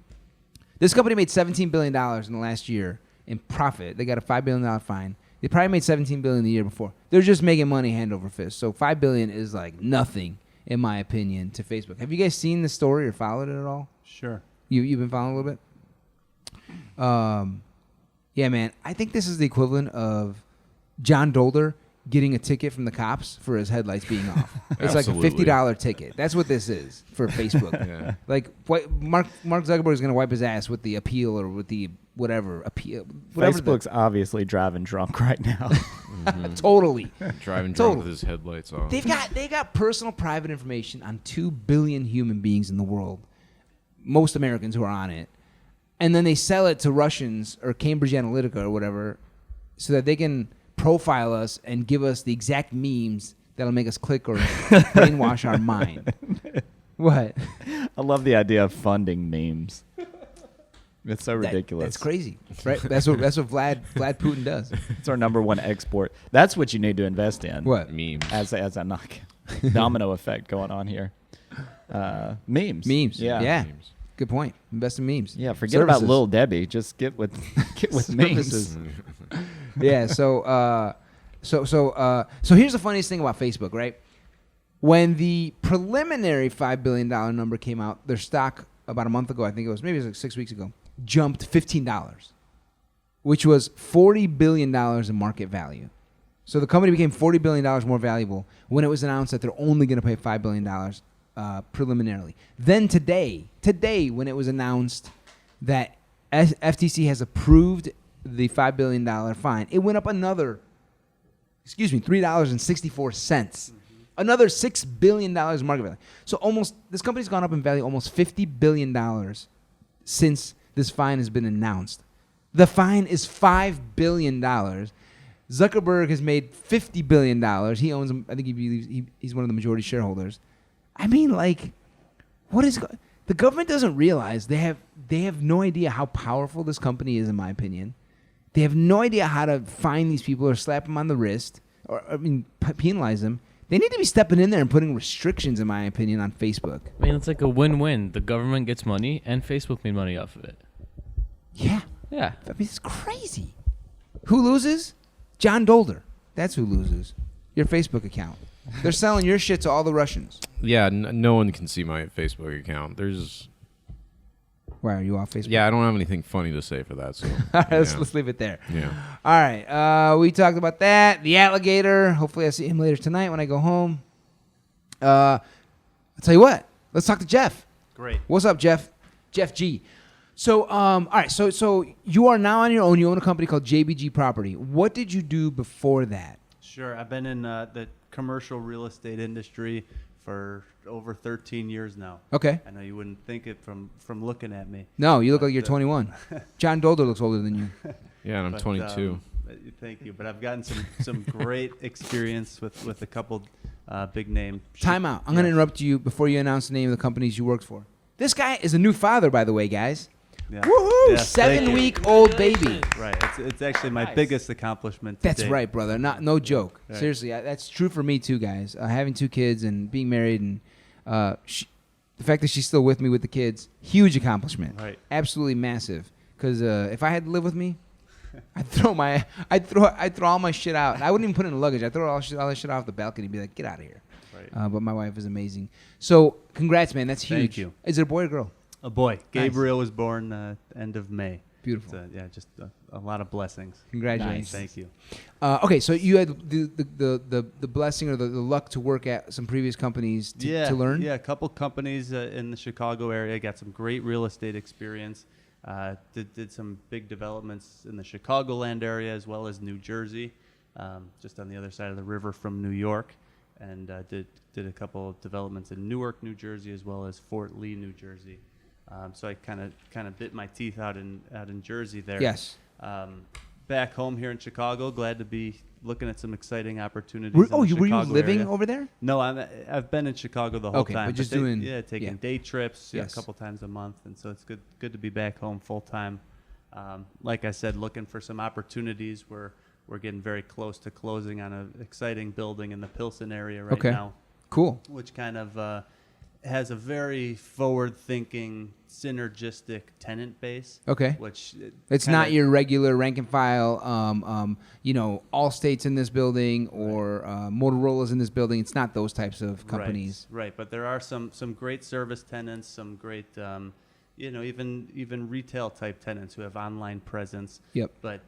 This company made $17 billion in the last year in profit. They got a $5 billion fine. They probably made $17 billion the year before. They're just making money hand over fist. So $5 billion is like nothing, in my opinion, to Facebook. Have you guys seen the story or followed it at all? Sure. You've been following a little bit? Yeah, man. I think this is the equivalent of John Dolder getting a ticket from the cops for his headlights being off. It's Absolutely. like a $50 ticket. That's what this is for Facebook. Yeah. Like Mark Zuckerberg is going to wipe his ass with the appeal or with the whatever appeal. Whatever Facebook's obviously driving drunk right now. totally. Driving drunk Totally. with his headlights off. They got personal private information on 2 billion human beings in the world. Most Americans who are on it. And then they sell it to Russians or Cambridge Analytica or whatever so that they can profile us and give us the exact memes that'll make us click or brainwash our mind. What? I love the idea of funding memes. It's so ridiculous. That's crazy, right? That's what Vlad Putin does. It's our number one export. That's what you need to invest in. What? Memes. As a knock domino effect going on here. Memes. Memes. Yeah. Memes. Good point. Invest in memes. Yeah. Forget about Services. Lil Debbie. Just get with memes. Services. Yeah. So here's the funniest thing about Facebook, right? When the preliminary $5 billion number came out, their stock about a month ago, I think it was, maybe it was like 6 weeks ago, jumped $15, which was $40 billion in market value. So the company became $40 billion more valuable when it was announced that they're only going to pay $5 billion preliminarily. Then today, when it was announced that FTC has approved the $5 billion fine, it went up another, $3.64. Another $6 billion market value. So this company's gone up in value almost $50 billion since this fine has been announced. The fine is $5 billion. Zuckerberg has made $50 billion. He owns them. I think he's one of the majority shareholders. I mean, like, the government doesn't realize they have no idea how powerful this company is, in my opinion. They have no idea how to find these people or slap them on the wrist or penalize them. They need to be stepping in there and putting restrictions, in my opinion, on Facebook. I mean, it's like a win-win. The government gets money, and Facebook made money off of it. Yeah. Yeah. I mean, it's crazy. Who loses? John Dolder. That's who loses. Your Facebook account. They're selling your shit to all the Russians. Yeah, no one can see my Facebook account. Why are you off Facebook? Yeah, I don't have anything funny to say for that. So All right, let's leave it there. Yeah. All right. We talked about that. The alligator. Hopefully I see him later tonight when I go home. I'll tell you what. Let's talk to Jeff. Great. What's up, Jeff? Jeff G. So, all right. So you are now on your own. You own a company called JBG Property. What did you do before that? Sure. I've been in the commercial real estate industry for over 13 years now. Okay. I know you wouldn't think it from looking at me. No, you look like you're 21. John Dolder looks older than you. Yeah, and I'm 22. Thank you. But I've gotten some great experience with a couple big name. Time out. I'm going to interrupt you before you announce the name of the companies you worked for. This guy is a new father, by the way, guys. Yeah. Woohoo! Yes, thank you. 7-week-old baby. Right. It's actually my biggest accomplishment. to That's date. right, brother. No joke. Right. Seriously, that's true for me too, guys. Having 2 kids and being married, and the fact that she's still with me with the kids, huge accomplishment. Right. Absolutely massive. Because if I had to live with me, I'd throw all my shit out. I wouldn't even put it in the luggage. I'd throw all that shit off the balcony and be like, get out of here. Right. But my wife is amazing. So congrats, man. That's huge. Thank you. Is it a boy or girl? A boy. Gabriel was born end of May. Beautiful. So, yeah, just a lot of blessings. Congratulations. Thank you. Okay, so you had the blessing or the luck to work at some previous companies to learn? Yeah, a couple companies in the Chicago area. Got some great real estate experience. Did some big developments in the Chicagoland area as well as New Jersey, just on the other side of the river from New York. And did a couple of developments in Newark, New Jersey, as well as Fort Lee, New Jersey. So I kind of bit my teeth out in Jersey there. Yes. Back home here in Chicago, glad to be looking at some exciting opportunities. Were you living area. over there? No, I've been in Chicago the whole time. But just taking day trips a Yes. couple times a month, and so it's good to be back home full time. Like I said, looking for some opportunities. We're getting very close to closing on an exciting building in the Pilsen area right now. Cool. Which kind of has a very forward-thinking, synergistic tenant base. Okay. Which It's not your regular rank and file, Allstate's in this building or Motorola's in this building. It's not those types of companies. Right. But there are some great service tenants, some great, even retail type tenants who have online presence. Yep. But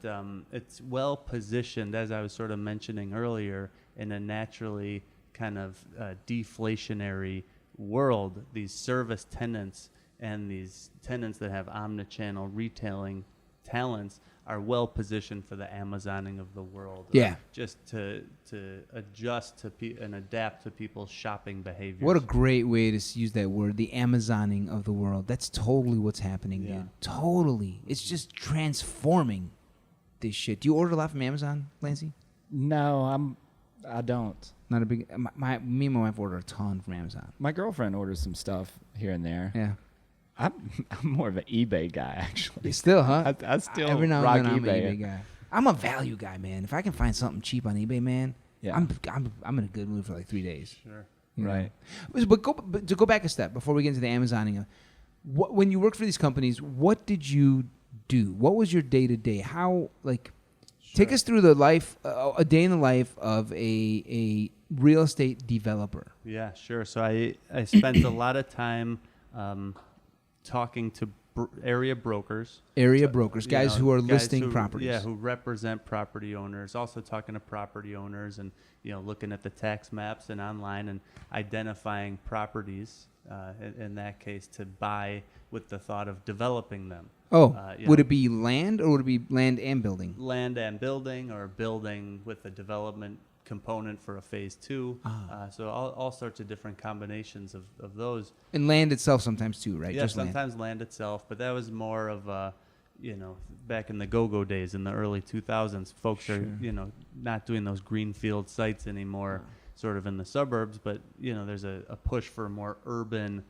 it's well positioned, as I was sort of mentioning earlier, in a naturally kind of deflationary world. These service tenants and these tenants that have omnichannel retailing talents are well positioned for the Amazoning of the world. Yeah. Just to adjust to and adapt to people's shopping behaviors. What a great way to use that word, the Amazoning of the world. That's totally what's happening, Yeah. dude. Totally. It's just transforming this shit. Do you order a lot from Amazon, Lancey? No, I don't. Not a big. Me and my wife order a ton from Amazon. My girlfriend orders some stuff here and there. Yeah. I'm more of an eBay guy, actually. Still, huh? I still every now rock and then I'm eBay. an eBay guy. I'm a value guy, man. If I can find something cheap on eBay, man, Yeah. I'm in a good mood for like 3 days. Sure. You know? Right. But to go back a step before we get into the Amazoning, when you worked for these companies, what did you do? What was your day to day? How take us through the life, a day in the life of a real estate developer? Yeah, sure. So I spent a lot of time talking to area brokers. Area brokers, You guys know, who are guys listing who- properties. Yeah, who represent property owners. Also talking to property owners and, looking at the tax maps and online and identifying properties, in that case, to buy with the thought of developing them. Oh, you would know, it be land or would it be land and building? land and building, or building with a development component for a phase 2. So all sorts of different combinations of those. And land itself sometimes too, right? Yeah, Just land. sometimes land itself, but that was more of a, back in the go-go days in the early 2000s, folks are, not doing those greenfield sites anymore, sort of in the suburbs, but, there's a push for more urban,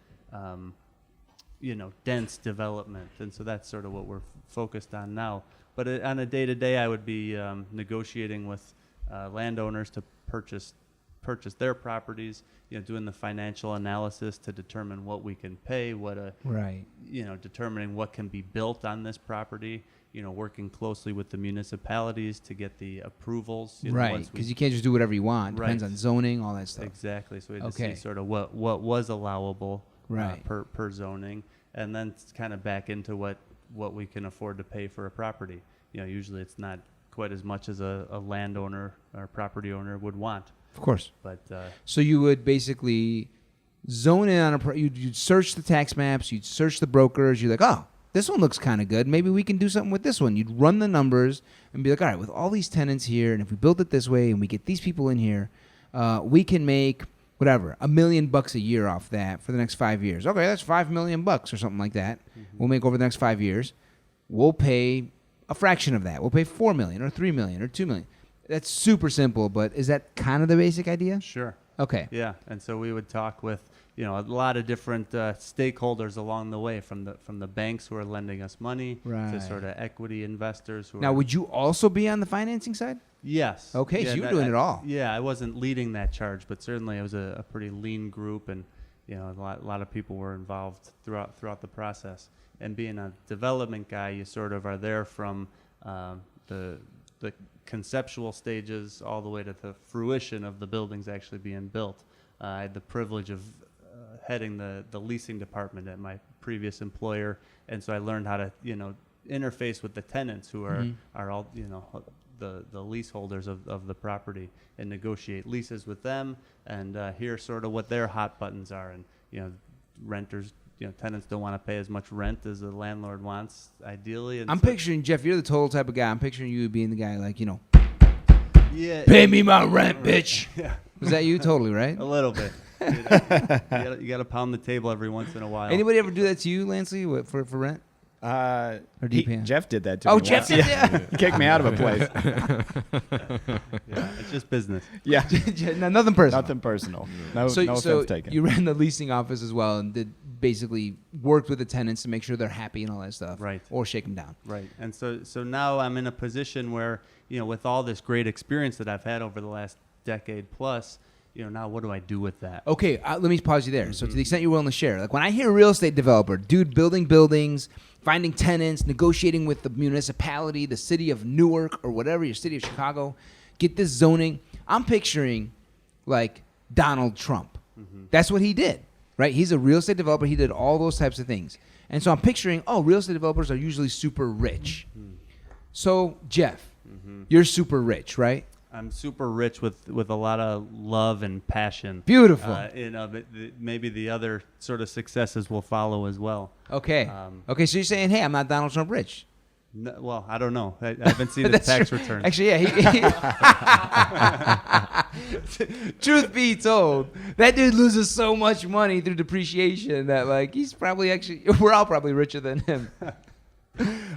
dense development. And so that's sort of what we're focused on now. But on a day-to-day, I would be negotiating with landowners to purchase their properties, doing the financial analysis to determine what we can pay, Right. determining what can be built on this property, working closely with the municipalities to get the approvals. Right, once we- because you can't just do whatever you want. Depends Right. on zoning, all that stuff. Exactly. So we had Okay. to see sort of what was allowable Right. per zoning, and then kind of back into what we can afford to pay for a property. Usually it's not quite as much as a landowner or property owner would want. Of course. But So you would basically zone in on you'd search the tax maps, you'd search the brokers, you're like, oh, this one looks kind of good. Maybe we can do something with this one. You'd run the numbers and be like, all right, with all these tenants here, and if we build it this way and we get these people in here, we can make whatever, $1 million a year off that for the next 5 years. Okay, that's $5 million or something like that. We'll make over the next 5 years. We'll pay a fraction of that. We'll pay $4 million or $3 million or $2 million. That's super simple, but is that kind of the basic idea? sure. Okay. Yeah, and so we would talk with a lot of different stakeholders along the way, from the banks who are lending us money Right. to sort of equity investors who Now, are. would you also be on the financing side? Yes. Okay, so Yeah, you were doing it all. Yeah, I wasn't leading that charge, but certainly it was a pretty lean group, and a lot of people were involved throughout the process. And being a development guy, you sort of are there from the conceptual stages all the way to the fruition of the buildings actually being built. I had the privilege of heading the leasing department at my previous employer, and so I learned how to interface with the tenants who are all the leaseholders of the property, and negotiate leases with them, and hear sort of what their hot buttons are. And renters, tenants don't want to pay as much rent as the landlord wants, ideally. And I'm so- picturing, Jeff, you're the total type of guy. I'm picturing you being the guy like, Yeah, pay me my rent, bitch. yeah, Was that you? Totally, right? a little bit. You got to pound the table every once in a while. Anybody ever do that to you, Lancey, for rent? Or do you pay him? Jeff did that to Oh, me. Jeff once. did that? He kicked me out of a place. Yeah, it's just business. Yeah. No, nothing personal. Nothing personal. No, So, no so offense taken. you ran the leasing office as well and did basically worked with the tenants to make sure they're happy and all that stuff. Right. Or shake them down. Right. And so now I'm in a position where, with all this great experience that I've had over the last decade plus, now what do I do with that? Okay, let me pause you there. So to the extent you're willing to share, like when I hear real estate developer, dude building buildings, finding tenants, negotiating with the municipality, the city of Newark or whatever, your city of Chicago, get this zoning, I'm picturing like Donald Trump. That's what he did, right? He's a real estate developer. He did all those types of things. And so I'm picturing, real estate developers are usually super rich. So, Jeff, you're super rich, right? I'm super rich with a lot of love and passion. Beautiful. But maybe the other sort of successes will follow as well. Okay. Okay, so you're saying, hey, I'm not Donald Trump rich. No, well, I don't know. I haven't seen his That's tax true. return. Actually, truth be told, that dude loses so much money through depreciation that like he's probably we're all probably richer than him.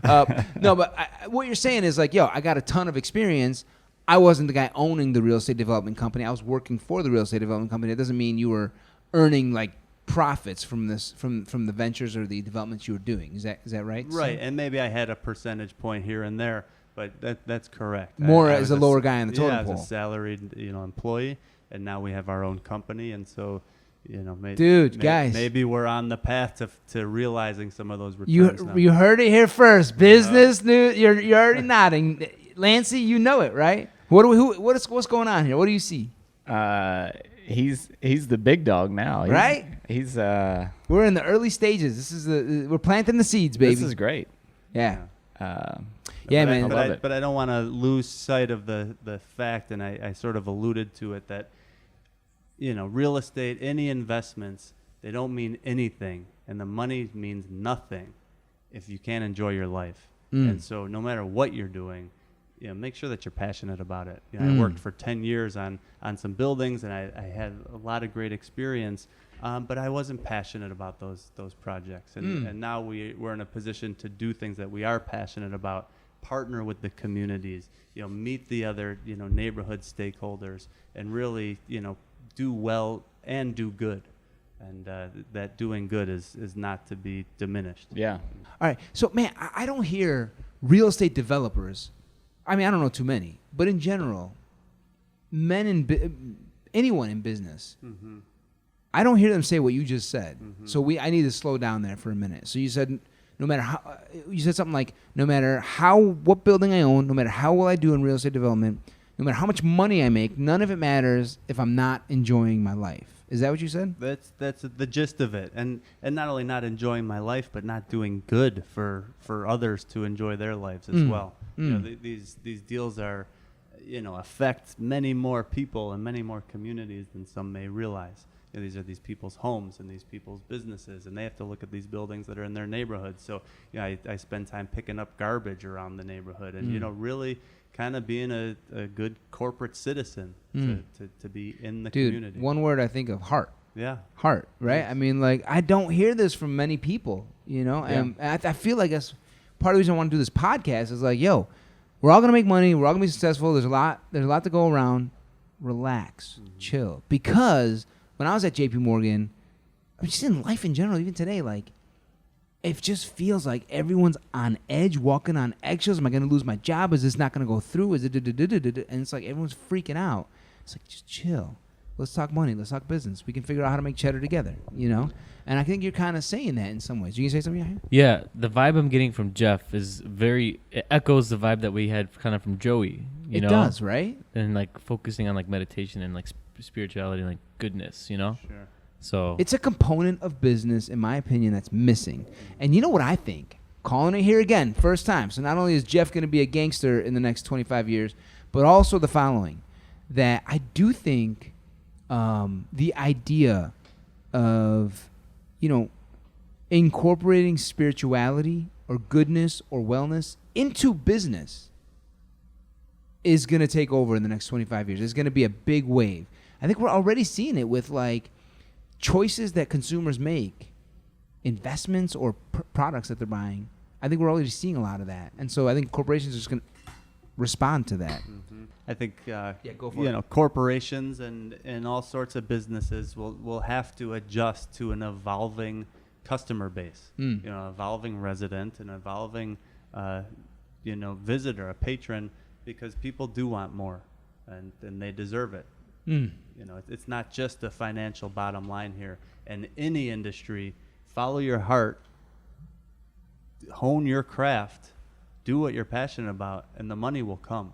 No, but what you're saying is like, I got a ton of experience. I wasn't the guy owning the real estate development company. I was working for the real estate development company. It doesn't mean you were earning like profits from this from the ventures or the developments you were doing. Is that right? Right, and maybe I had a percentage point here and there, but that's correct. More I as was a lower guy on the totem I pole. was a salaried employee, and now we have our own company, and so Guys. maybe we're on the path to realizing some of those You returns. now. you heard it here first. Business news. You're already nodding. Lancey, you know it, right? What's going on here? What do you see? He's the big dog now, Right? He's We're in the early stages. This is we're planting the seeds, baby. This is great. Yeah. Yeah, Man. I love it. But I don't want to lose sight of the fact, and I sort of alluded to it, that real estate, any investments, they don't mean anything, and the money means nothing if you can't enjoy your life. And so no matter what you're doing, make sure that you're passionate about it. I worked for 10 years on some buildings, and I had a lot of great experience, but I wasn't passionate about those projects. And now we're in a position to do things that we are passionate about, partner with the communities, meet the other, neighborhood stakeholders, and really, do well and do good. And that doing good is not to be diminished. Yeah. All right. So, man, I don't hear real estate developers. I mean, I don't know too many, but in general, anyone in business, I don't hear them say what you just said. So I need to slow down there for a minute. So you said, no matter how, you said something like, no matter what building I own, no matter how well I do in real estate development, no matter how much money I make, none of it matters if I'm not enjoying my life. Is that what you said? That's the gist of it, and not only not enjoying my life, but not doing good for others to enjoy their lives as well. These deals are, affect many more people and many more communities than some may realize. These are these people's homes and these people's businesses, and they have to look at these buildings that are in their neighborhood. So, I spend time picking up garbage around the neighborhood, and really kind of being a good corporate citizen to be in the community. Dude, one word I think of: heart. Yeah. Heart, right? Yes. I mean, I don't hear this from many people, and I feel like that's part of the reason I want to do this podcast is yo, we're all going to make money. We're all going to be successful. There's a lot to go around. Relax, chill. Because when I was at JP Morgan, I mean, just in life in general, even today, it just feels like everyone's on edge, walking on eggshells. Am I going to lose my job? Is this not going to go through? Is it? And it's like everyone's freaking out. It's like, just chill. Let's talk money. Let's talk business. We can figure out how to make cheddar together, And I think you're kind of saying that in some ways. You can say something here? Yeah, the vibe I'm getting from Jeff is it echoes the vibe that we had kind of from Joey. It does, right? And focusing on meditation and spirituality and goodness, Sure. So it's a component of business, in my opinion, that's missing. And you know what I think? Calling it here again, first time. So not only is Jeff going to be a gangster in the next 25 years, but also the following, that I do think the idea of, incorporating spirituality or goodness or wellness into business is going to take over in the next 25 years. It's going to be a big wave. I think we're already seeing it with choices that consumers make, investments or products that they're buying. I think we're already seeing a lot of that. And so I think corporations are just going to respond to that. I think go for it. Corporations and all sorts of businesses will have to adjust to an evolving customer base, evolving resident, an evolving visitor, a patron, because people do want more and they deserve it. It's not just a financial bottom line here. And any industry, follow your heart, hone your craft, do what you're passionate about, and the money will come.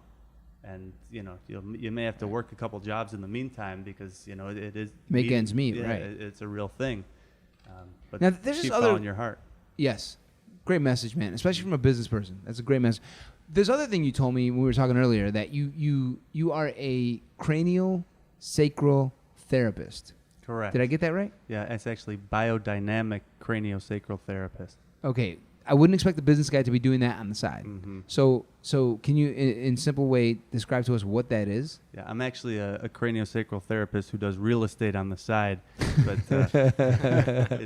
And you may have to work a couple jobs in the meantime because it is make ends meet, right? It's a real thing. But now, there's keep this following your heart. Yes, great message, man. Especially from a business person, that's a great message. There's other thing you told me when we were talking earlier that you are a cranial sacral therapist. Correct. Did I get that right? Yeah, it's actually biodynamic craniosacral therapist. Okay. I wouldn't expect the business guy to be doing that on the side. So can you, in simple way, describe to us what that is? Yeah, I'm actually a craniosacral therapist who does real estate on the side, but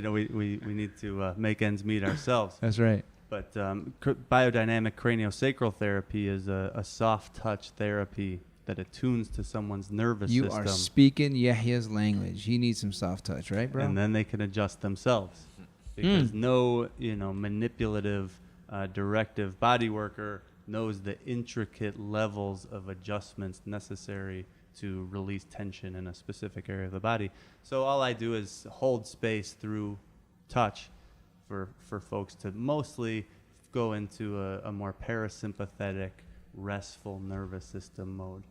we need to make ends meet ourselves. That's right. But biodynamic craniosacral therapy is a soft touch therapy that attunes to someone's nervous system. You are speaking Yahya's language. He needs some soft touch, right, bro? And then they can adjust themselves. Because no, manipulative, directive body worker knows the intricate levels of adjustments necessary to release tension in a specific area of the body. So all I do is hold space through touch for folks to mostly go into a more parasympathetic, restful nervous system mode.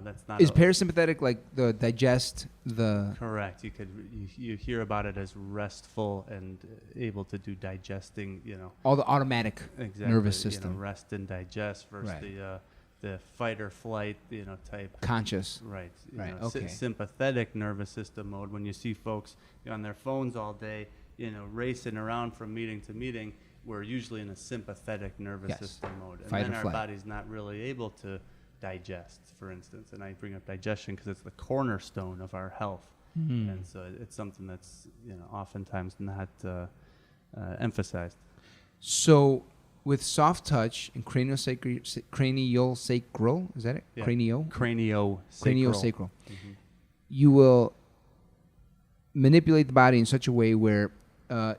That's not Is parasympathetic like the digest the? correct. You hear about it as restful and able to do digesting. All the automatic Exactly, nervous system, rest and digest versus Right. the fight or flight, type. conscious. Right. Right, okay. Sympathetic nervous system mode. When you see folks on their phones all day, racing around from meeting to meeting, we're usually in a sympathetic nervous Yes. system mode, and Fight then or our flight. body's not really able to digest, for instance. And I bring up digestion because it's the cornerstone of our health, and so it's something that's oftentimes not emphasized. So with soft touch and craniosacral, is that it? Yeah. Craniosacral. Craniosacral. You will manipulate the body in such a way where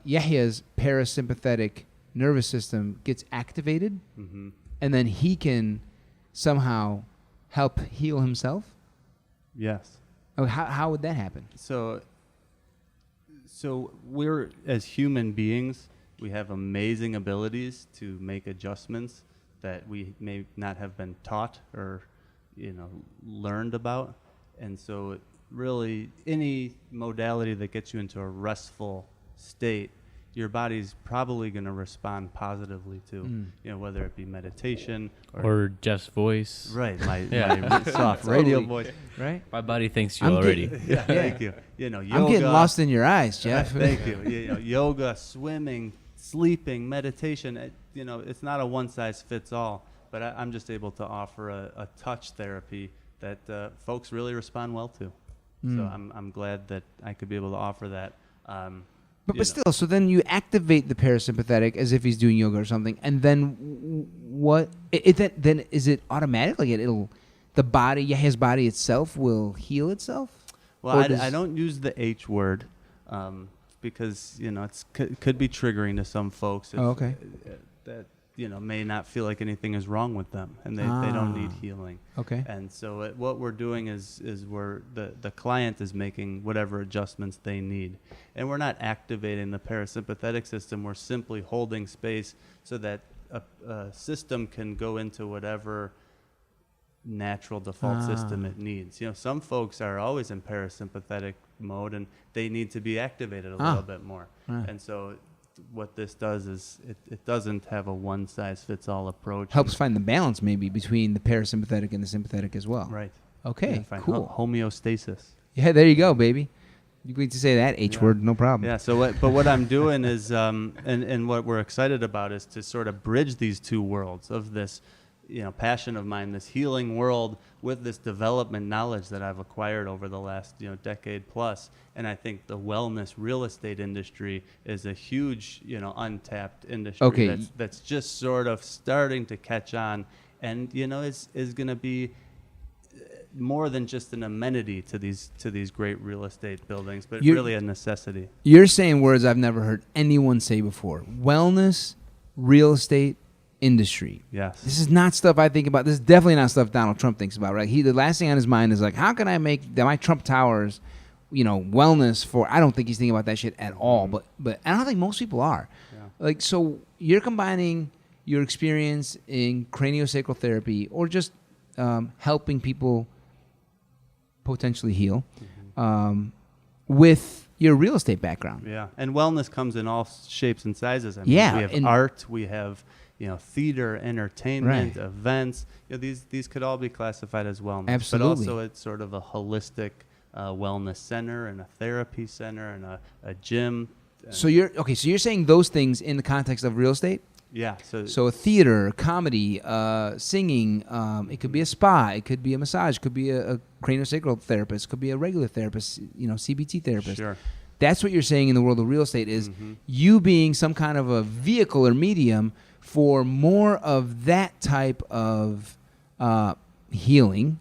Yahya's parasympathetic nervous system gets activated, Mm-hmm. and then he can somehow help heal himself. Yes. Oh, how would that happen? So we're, as human beings, we have amazing abilities to make adjustments that we may not have been taught or, learned about. And so really any modality that gets you into a restful state, your body's probably going to respond positively to, whether it be meditation Or Jeff's voice. right, my Yeah. soft radio Totally. voice. Right? My body thanks you I'm already. Yeah, thank you. Yoga. I'm getting lost in your eyes, Jeff. Thank you. Yoga, swimming, sleeping, meditation. It's not a one-size-fits-all, but I'm just able to offer a touch therapy that folks really respond well to. So I'm glad that I could be able to offer that. But still, so then you activate the parasympathetic as if he's doing yoga or something, and then what? Then is it automatic? Like it'll the body, Yahya's body itself will heal itself? Well, Or I don't use the H word because it's could be triggering to some folks. If, Oh, okay. That may not feel like anything is wrong with them, and they don't need Ah. healing. Okay. And so what we're doing is we're the client is making whatever adjustments they need, and we're not activating the parasympathetic system. We're simply holding space so that a system can go into whatever natural default system it needs. Some folks are always in parasympathetic mode, and they need to be activated a little bit more. Right. And so what this does is it doesn't have a one-size-fits-all approach. Helps find the balance maybe between the parasympathetic and the sympathetic as well. Right. Okay, Yeah, find cool. homeostasis. Yeah, there you go, baby. You need to say that H word, no problem. Yeah. So what I'm doing is, and what we're excited about is to sort of bridge these two worlds of this, passion of mine, this healing world with this development knowledge that I've acquired over the last, decade plus. And I think the wellness real estate industry is a huge, untapped industry Okay. that's just sort of starting to catch on, and is going to be more than just an amenity to these great real estate buildings, but really a necessity. You're saying words I've never heard anyone say before. Wellness, real estate, industry. Yes. This is not stuff I think about. This is definitely not stuff Donald Trump thinks about, right? The last thing on his mind is like, how can I make my Trump Towers, wellness for? I don't think he's thinking about that shit at all. But I don't think most people are. Yeah. Like, so you're combining your experience in craniosacral therapy or just helping people potentially heal with your real estate background. Yeah, and wellness comes in all shapes and sizes. I mean, Yeah, we have and- art, we have theater, entertainment, Right. events. These could all be classified as wellness. Absolutely. But also it's sort of a holistic wellness center and a therapy center and a gym. So you're saying those things in the context of real estate? Yeah. So a theater, comedy, singing, it could be a spa, it could be a massage, it could be a craniosacral therapist, it could be a regular therapist, CBT therapist. Sure. That's what you're saying in the world of real estate is you being some kind of a vehicle or medium for more of that type of healing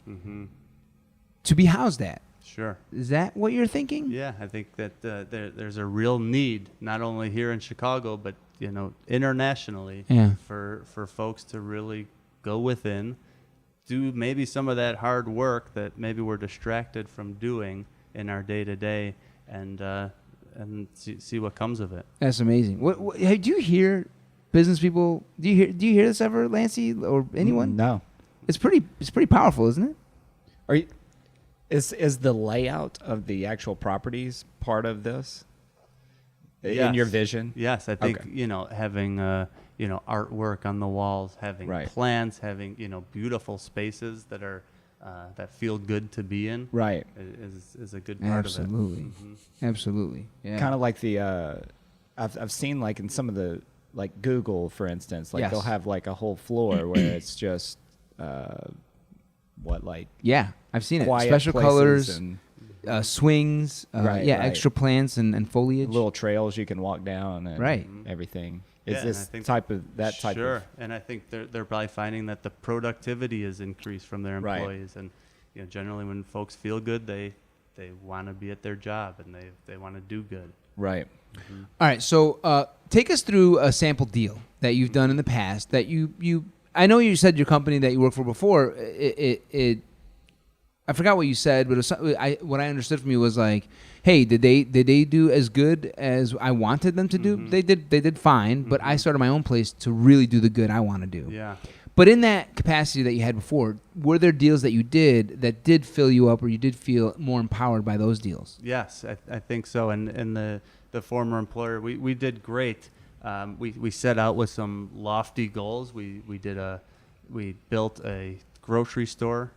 to be housed at. Sure. Is that what you're thinking? Yeah, I think that there's a real need, not only here in Chicago, but internationally, for folks to really go within, do maybe some of that hard work that maybe we're distracted from doing in our day to day, and see what comes of it. That's amazing. Hey, do you hear business people? Do you hear this ever, Lancey or anyone? No. It's pretty powerful, isn't it? Are you, is the layout of the actual properties part of this? In Yes. your vision? Yes, I think Okay. having artwork on the walls, having Right. plants, having beautiful spaces that are that feel good to be in, Right. is a good part Absolutely. of it. Absolutely. Yeah. Kind of like the I've seen like in some of the like Google, for instance, like Yes. they'll have like a whole floor where it's just like Yeah, I've seen it. quiet Special places colors, and swings, Right, yeah, right. extra plants and foliage. little trails you can walk down and Right. everything. Yeah, Is and I this think type of that type Sure, of and I think they're probably finding that the productivity is increased from their Right. employees, and generally when folks feel good, they want to be at their job and they want to do good. right? All right, so take us through a sample deal that you've done in the past that you I know you said your company that you worked for before. It I forgot what you said, but what I understood from you was like, hey, did they do as good as I wanted them to do? Mhm. They did fine, but I started my own place to really do the good I want to do. Yeah. But in that capacity that you had before, were there deals that you did that did fill you up, or you did feel more empowered by those deals? Yes, I think so. And the former employer, we did great. We set out with some lofty goals. We built a grocery store,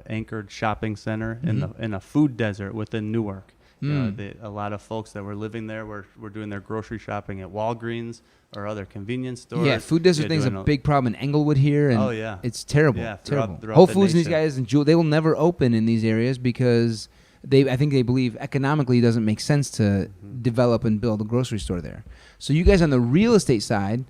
anchored shopping center in a food desert within Newark. A lot of folks that were living there were doing their grocery shopping at Walgreens or other convenience stores. Yeah, food desert thing's a doing big problem in Englewood here, and Oh, yeah. it's terrible. Yeah, terrible. throughout Whole the Foods and these nation. guys and Jewel, they will never open in these areas because I think they believe economically it doesn't make sense to develop and build a grocery store there. So you guys on the real estate side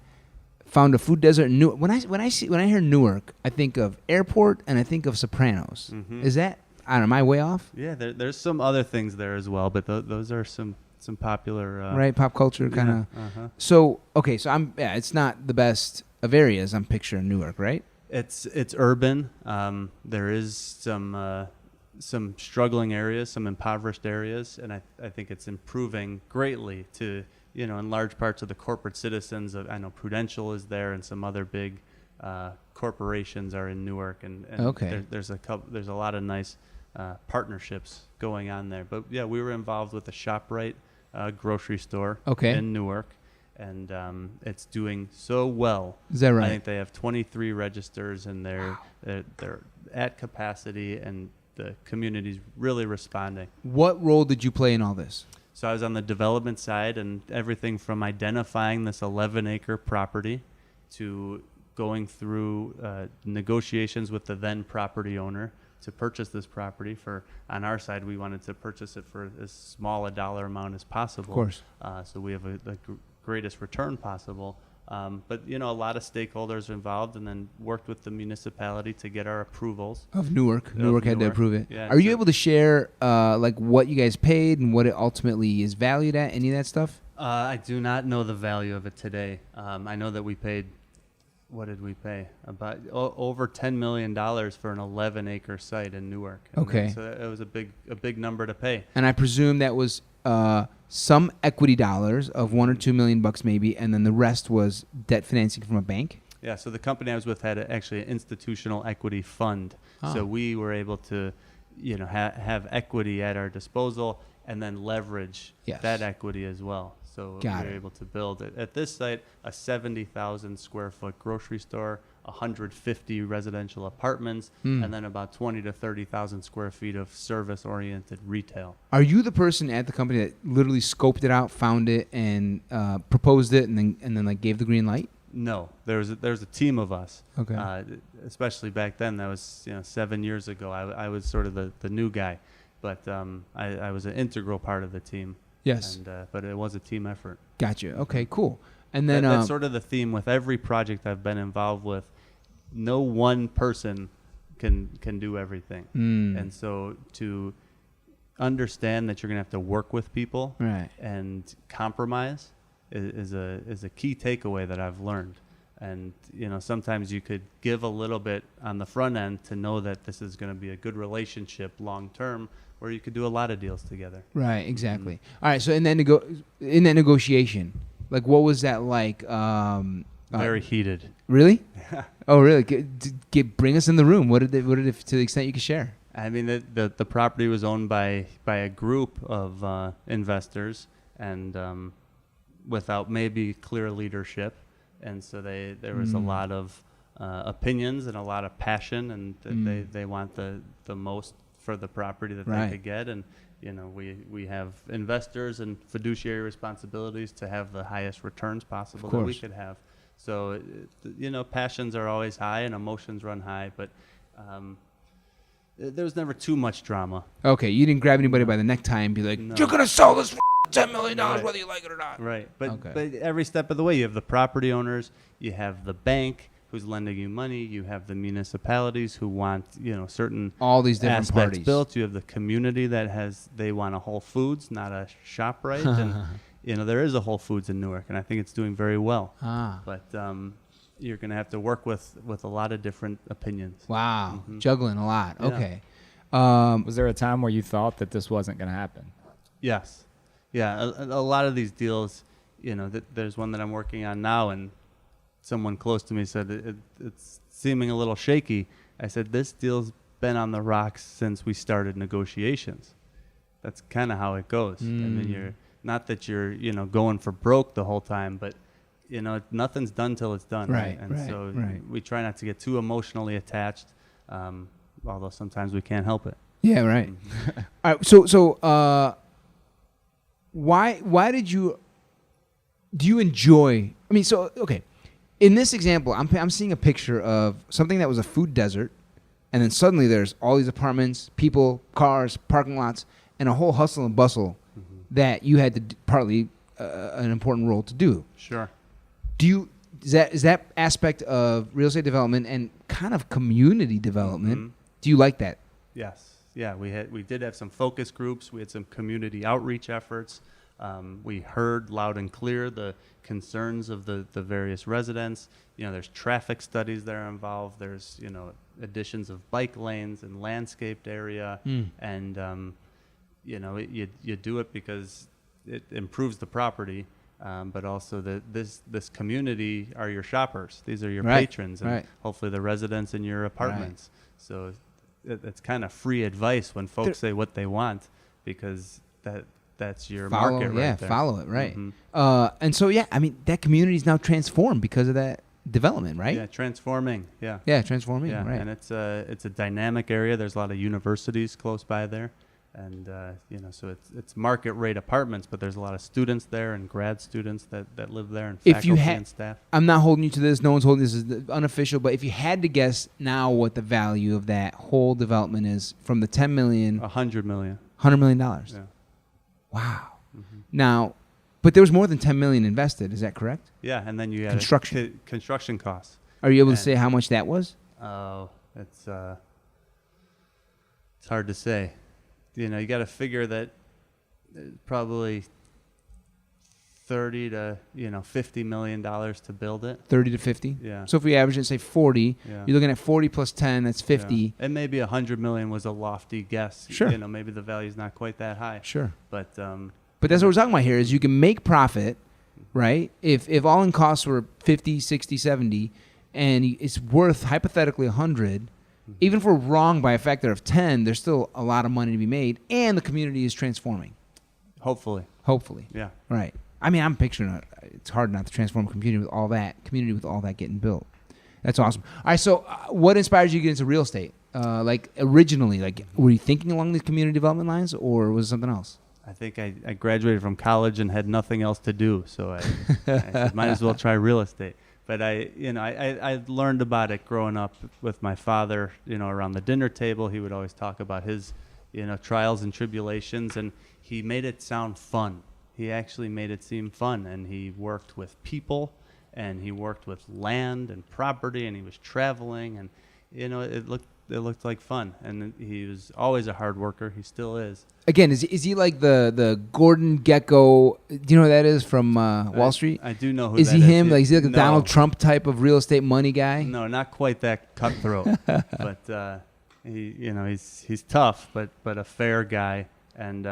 found a food desert in Newark. When I hear Newark, I think of airport and I think of Sopranos. Mhm. Is that, I don't know, am I way off? Yeah, there's some other things there as well, but those are some popular Right, pop culture kind of. Uh-huh. So okay, so it's not the best of areas. I'm picturing Newark, right? It's urban. There is some struggling areas, some impoverished areas, and I think it's improving greatly to in large parts of the corporate citizens. I know Prudential is there, and some other big corporations are in Newark, and Okay. there's a lot of nice partnerships going on there. But yeah, we were involved with the ShopRite grocery store Okay. in Newark, and it's doing so well. Is that right? I think they have 23 registers, and they're at capacity, and the community's really responding. What role did you play in all this? So I was on the development side, and everything from identifying this 11-acre property to going through negotiations with the then property owner to purchase this property. On our side, we wanted to purchase it for as small a dollar amount as possible. Of course. So we have the greatest return possible. But a lot of stakeholders are involved, and then worked with the municipality to get our approvals. Of Newark. Newark had to Newark. approve it. Yeah, Are you so- able to share like what you guys paid and what it ultimately is valued at? Any of that stuff? I do not know the value of it today. I know that we paid, what did we pay? About over $10 million for an 11-acre site in Newark. And Okay. So it was a big number to pay. And I presume that was some equity dollars of $1 or $2 million maybe, and then the rest was debt financing from a bank. Yeah, so the company I was with had actually an institutional equity fund. Oh. So we were able to, have equity at our disposal and then leverage Yes. that equity as well. So Got we were it. able to build it at this site a 70,000 square foot grocery store, 150 residential apartments, and then about 20 to 30,000 square feet of service-oriented retail. Are you the person at the company that literally scoped it out, found it, and proposed it, and then like gave the green light? No, there was a team of us. Okay. Especially back then, that was 7 years ago. I was sort of the new guy, but I was an integral part of the team. Yes. And but it was a team effort. Gotcha. Okay, cool. And then That's sort of the theme with every project I've been involved with. No one person can do everything, and so to understand that you're going to have to work with people right. and compromise is a key takeaway that I've learned. And sometimes you could give a little bit on the front end to know that this is going to be a good relationship long term, or you could do a lot of deals together. Right, exactly. All right, so in that negotiation, like what was that like? Very heated. Really? Oh, really? Bring us in the room. What did it, to the extent you can share? I mean, the property was owned by a group of investors, and without maybe clear leadership, and so there was a lot of opinions and a lot of passion, and they want the most for the property that they could get, and we have investors and fiduciary responsibilities to have the highest returns possible that we could have. So passions are always high and emotions run high, but there was never too much drama. Okay, you didn't grab anybody by the necktie and be like, "You're gonna sell this for $10 million, whether you like it or not." Right, but every step of the way, you have the property owners, you have the bank who's lending you money, you have the municipalities who want certain all these different aspects parties built. You have the community they want a Whole Foods, not a ShopRite, and there is a Whole Foods in Newark, and I think it's doing very well. But you're going to have to work with a lot of different opinions. Wow, juggling a lot. Yeah. Okay. Was there a time where you thought that this wasn't going to happen? Yes. Yeah, a lot of these deals, there's one that I'm working on now, and someone close to me said it's seeming a little shaky. I said, this deal's been on the rocks since we started negotiations. That's kind of how it goes. I mean, you're not that you're going for broke the whole time, but nothing's done till it's done. Right. So we try not to get too emotionally attached, although sometimes we can't help it. Yeah, right. All right. So why do you enjoy? I mean, so okay. In this example, I'm seeing a picture of something that was a food desert, and then suddenly there's all these apartments, people, cars, parking lots, and a whole hustle and bustle that you had to partly an important role to do. Sure. Is that aspect of real estate development and kind of community development? Do you like that? Yes. Yeah, we did have some focus groups. We had some community outreach efforts. We heard loud and clear the concerns of the various residents. There's traffic studies that are involved. There's additions of bike lanes and landscaped area, and you do it because it improves the property, but also this community are your shoppers. These are your patrons, and hopefully the residents in your apartments. So it's kind of free advice when folks say what they want, because that's your market right there. Follow it, right. And so, I mean, that community is now transformed because of that development, right? Yeah, transforming, yeah. Yeah, transforming, yeah, right. And it's a dynamic area. There's a lot of universities close by there. And, so it's market rate apartments, but there's a lot of students there and grad students that live there, and faculty and staff. I'm not holding you to this. No one's holding this. This is unofficial. But if you had to guess now what the value of that whole development is from the $10 million. $100 million. $100 million. Yeah. Wow. Now, but there was more than $10 million invested. Is that correct? Yeah, and then you had construction costs. Are you able to say how much that was? Oh, it's hard to say. You got to figure that probably $30 to $50 million to build it. 30 to 50. Yeah. So if we average it, say 40, yeah. You're looking at 40 plus 10. That's 50. Yeah. And maybe $100 million was a lofty guess. Sure. Maybe the value's not quite that high. Sure. But that's what we're talking about here. Is you can make profit, right? If all in costs were 50, 60, 70, and it's worth hypothetically 100. Even if we're wrong by a factor of 10, there's still a lot of money to be made, and the community is transforming. Hopefully. Yeah. Right. I mean, I'm picturing it's hard not to transform a community with all that getting built. That's awesome. All right. So, what inspires you to get into real estate? Originally, were you thinking along these community development lines, or was it something else? I think I graduated from college and had nothing else to do, so I said, might as well try real estate. But I learned about it growing up with my father, around the dinner table. He would always talk about his, trials and tribulations, and he made it sound fun. He actually made it seem fun, and he worked with people, and he worked with land and property, and he was traveling, and, it looked like fun. And he was always a hard worker. He still is. Again, is he like the Gordon Gekko? Do you know who that is from Wall Street? I do know who is that he is. him? Is he like the No. Donald Trump type of real estate money guy? No, not quite that cutthroat. But he's tough, but a fair guy. and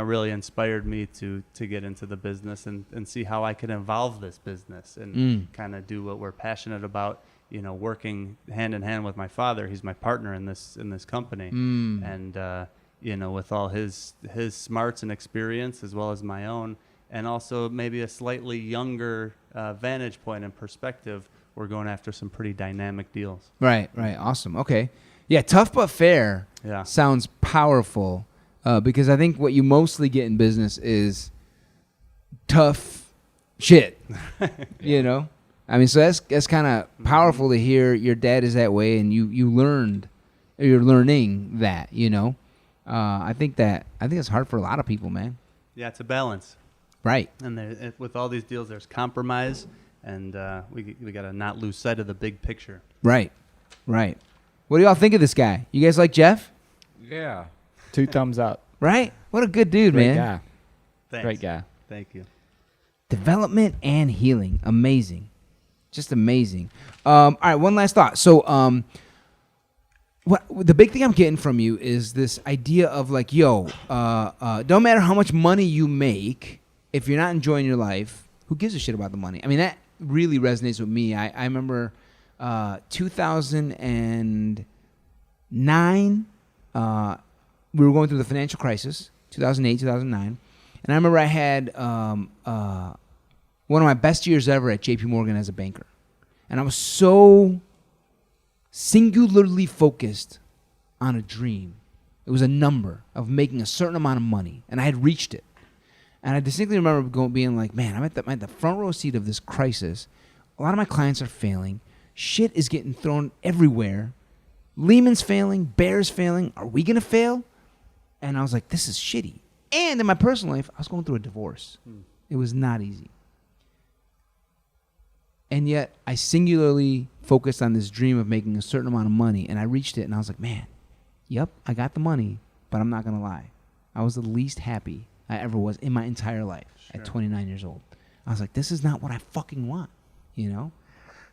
really inspired me to get into the business and see how I can evolve this business and kind of do what we're passionate about. Working hand in hand with my father. He's my partner in this company, and with all his smarts and experience as well as my own, and also maybe a slightly younger vantage point and perspective, we're going after some pretty dynamic deals. Right. Awesome. Okay. Yeah, tough but fair sounds powerful, because I think what you mostly get in business is tough shit, I mean, so that's kind of powerful to hear your dad is that way, and you're learning that, I think it's hard for a lot of people, man. Yeah, it's a balance. Right. And with all these deals, there's compromise, and we got to not lose sight of the big picture. Right. What do y'all think of this guy? You guys like Jeff? Yeah. 2 thumbs up. Right? What a good dude, Great man. guy. Thanks. Great guy. Thank you. Development and healing. Amazing. Just amazing. All right, one last thought. So the big thing I'm getting from you is this idea of like, don't matter how much money you make, if you're not enjoying your life, who gives a shit about the money? I mean, that really resonates with me. I remember 2009, we were going through the financial crisis, 2008, 2009. And I remember I had one of my best years ever at JP Morgan as a banker. And I was so singularly focused on a dream. It was a number of making a certain amount of money, and I had reached it. And I distinctly remember being like, man, I'm at the front row seat of this crisis. A lot of my clients are failing. Shit is getting thrown everywhere. Lehman's failing. Bear's failing. Are we going to fail? And I was like, this is shitty. And in my personal life, I was going through a divorce. It was not easy. And yet, I singularly focused on this dream of making a certain amount of money, and I reached it, and I was like, man, yep, I got the money, but I'm not going to lie. I was the least happy I ever was in my entire life at 29 years old. I was like, this is not what I fucking want,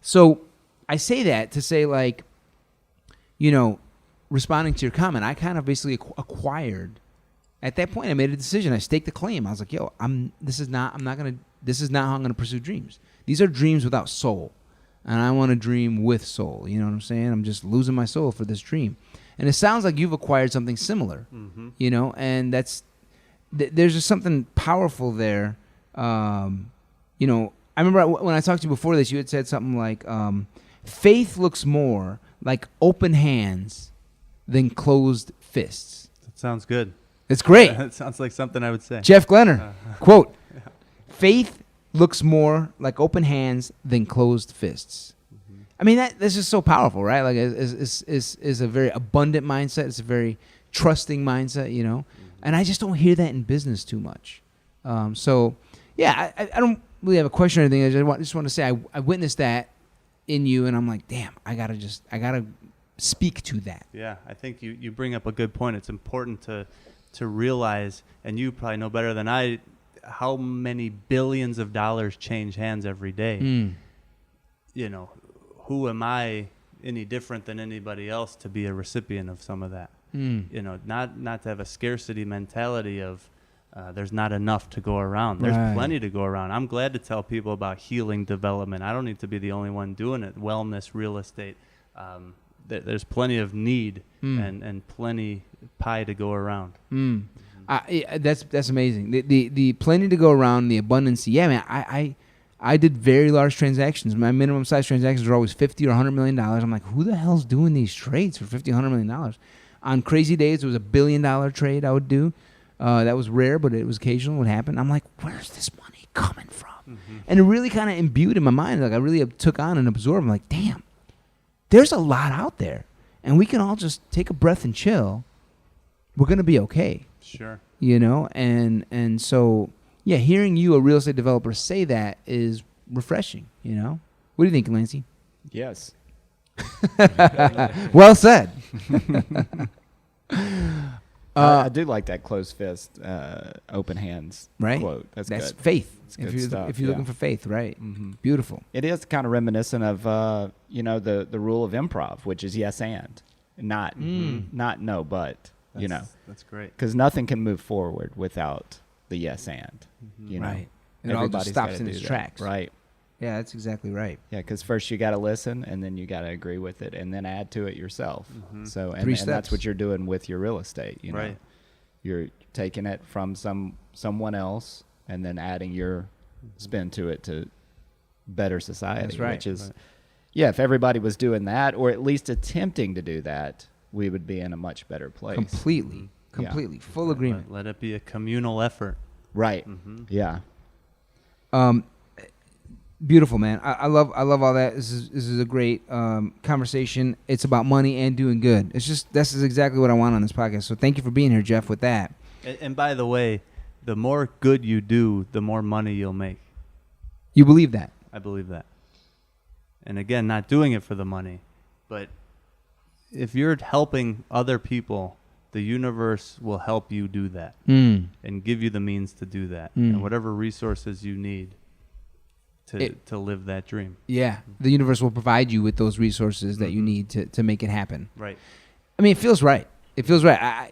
So I say that to say, like, responding to your comment, I kind of basically acquired. At that point, I made a decision. I staked a claim. I was like, yo, this is not how I'm going to pursue dreams. These are dreams without soul. And I want to dream with soul. You know what I'm saying? I'm just losing my soul for this dream. And it sounds like you've acquired something similar, and there's just something powerful there. I remember when I talked to you before this, you had said something like, faith looks more like open hands than closed fists. That sounds good. It's great. That sounds like something I would say. Jeff Glenner, quote, faith looks more like open hands than closed fists. I mean, that's just so powerful, right? Like, is a very abundant mindset. It's a very trusting mindset, And I just don't hear that in business too much. I don't really have a question or anything. I just want to say I witnessed that in you, and I'm like, damn, I gotta speak to that. Yeah, I think you bring up a good point. It's important to realize, and you probably know better than I, how many billions of dollars change hands every day. Who am I any different than anybody else to be a recipient of some of that? Not to have a scarcity mentality of there's not enough to go around. There's plenty to go around. I'm glad to tell people about healing development. I don't need to be the only one doing it. Wellness, real estate. There's plenty of need and plenty pie to go around. That's amazing. The plenty to go around, the abundance. Yeah, man. I did very large transactions. My minimum size transactions were always $50 or $100 million. I'm like, who the hell's doing these trades for $50, $100 million? On crazy days, it was $1 billion trade I would do. That was rare, but it was occasional. It would happen. I'm like, where's this money coming from? And it really kind of imbued in my mind. Like, I really took on and absorbed. I'm like, damn, there's a lot out there, and we can all just take a breath and chill. We're gonna be okay. Sure. And so. Yeah, hearing you, a real estate developer, say that is refreshing, What do you think, Lancey? Yes. Well said. I do like that closed fist, open hands quote. That's good. Faith. That's good stuff. If you're looking for faith, right? Mm-hmm. Beautiful. It is kind of reminiscent of, the rule of improv, which is yes and, not no but. That's great. because nothing can move forward without the yes and. Right. It all just Everybody's stops gotta in do its that. tracks. Right. Yeah, that's exactly right. Yeah, because first you got to listen, and then you got to agree with it, and then add to it yourself. So, and 3 that's steps. what you're doing with your real estate. You know? Right. You're taking it from someone else, and then adding your spin to it to better society. That's right. Which is, yeah, if everybody was doing that, or at least attempting to do that, we would be in a much better place. Completely. Yeah. Completely. Full agreement. Let it be a communal effort. Right. Yeah. Beautiful, man. I love all that. This is a great conversation. It's about money and doing good. This is exactly what I want on this podcast. So thank you for being here, Jeff, with that. And by the way, the more good you do, the more money you'll make. You believe that? I believe that. And again, not doing it for the money, but if you're helping other people, the universe will help you do that and give you the means to do that and whatever resources you need to live that dream. Yeah. The universe will provide you with those resources that you need to make it happen. Right. I mean, it feels right. It feels right.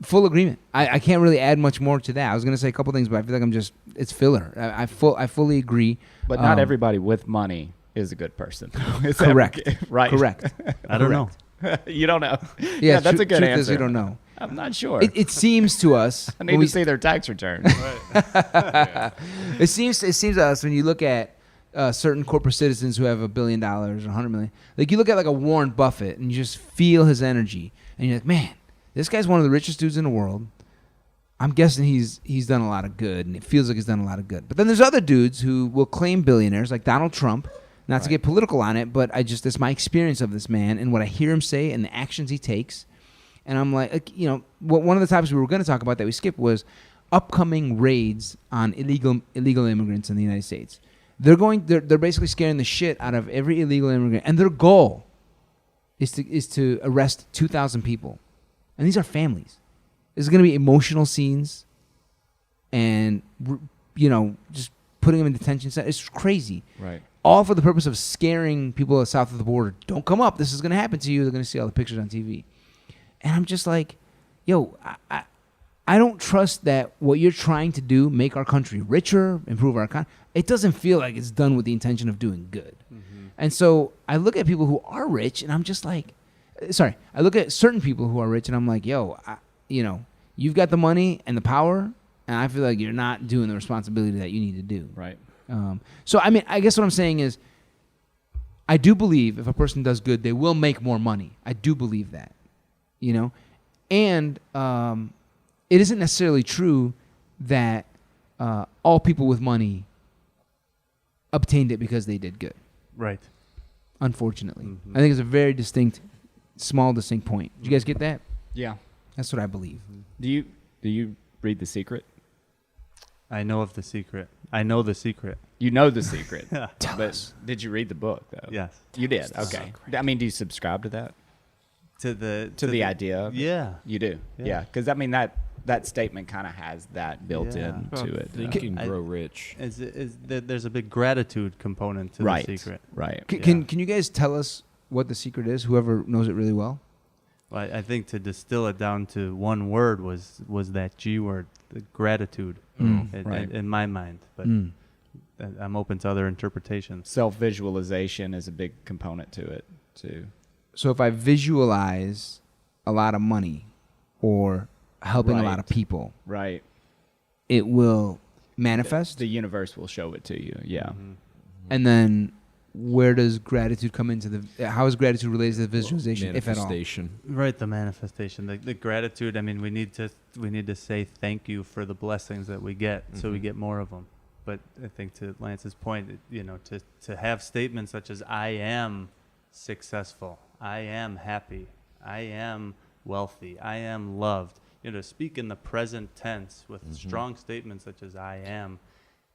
Full agreement. I can't really add much more to that. I was going to say a couple things, but I feel like it's filler. I fully agree. But not everybody with money is a good person. Is that Correct. right. Correct. I don't know. You don't know. Yeah, that's a good truth answer. is we don't know. I'm not sure. It seems to us. I need to see their tax return. It seems to us when you look at certain corporate citizens who have $1 billion or $100 million. Like you look at like a Warren Buffett and you just feel his energy, and you're like, man, this guy's one of the richest dudes in the world. I'm guessing he's done a lot of good, and it feels like he's done a lot of good. But then there's other dudes who will claim billionaires, like Donald Trump. Not to get political on it, but it's my experience of this man and what I hear him say and the actions he takes. And I'm like, one of the topics we were going to talk about that we skipped was upcoming raids on illegal immigrants in the United States. They're basically scaring the shit out of every illegal immigrant, and their goal is to arrest 2,000 people, and these are families. There's going to be emotional scenes, and just putting them in detention centers. It's crazy. Right. All for the purpose of scaring people south of the border. Don't come up. This is going to happen to you. They're going to see all the pictures on TV. And I'm just like, yo, I don't trust that what you're trying to do, make our country richer, improve our economy, it doesn't feel like it's done with the intention of doing good. And so I look at people who are rich, and I'm just like, I look at certain people who are rich, and I'm like, yo, you've got the money and the power, and I feel like you're not doing the responsibility that you need to do. Right. So, I mean, I guess what I'm saying is I do believe if a person does good, they will make more money. I do believe that, And it isn't necessarily true that all people with money obtained it because they did good. Right. Unfortunately. I think it's a very small distinct point. Did you guys get that? Yeah. That's what I believe. Do you read The Secret? I know of The Secret. I know The Secret. You know The Secret. Yeah. But did you read the book though? Yes. You did. Okay. I mean, do you subscribe to that? To the idea of it? Yeah. You do. Yeah. Because I mean that statement kind of has that built into it. Think and grow rich. There's a big gratitude component to The Secret. Right. Can you guys tell us what The Secret is? Whoever knows it really well. Well, I think to distill it down to one word was that G word, the gratitude, in my mind. But I'm open to other interpretations. Self-visualization is a big component to it too. So if I visualize a lot of money or helping a lot of people, right, it will manifest. The universe will show it to you. Yeah. And then where does gratitude come into how is gratitude related to the visualization, if at all? Right, the manifestation, the gratitude. I mean, we need to say thank you for the blessings that we get, so we get more of them. But I think to Lance's point, to have statements such as "I am successful," "I am happy," "I am wealthy," "I am loved." To speak in the present tense with strong statements such as "I am."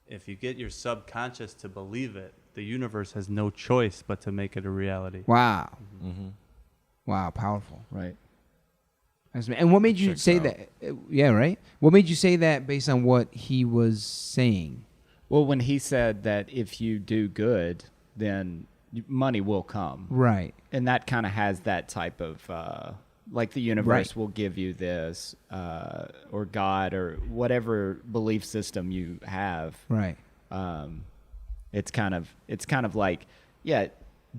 If you get your subconscious to believe it, the universe has no choice but to make it a reality. Wow. Wow, powerful. Right. And what made you say that? Yeah, right? What made you say that based on what he was saying? Well, when he said that if you do good, then money will come. Right. And that kind of has that type of like the universe will give you this or God or whatever belief system you have. Right. It's kind of like, yeah,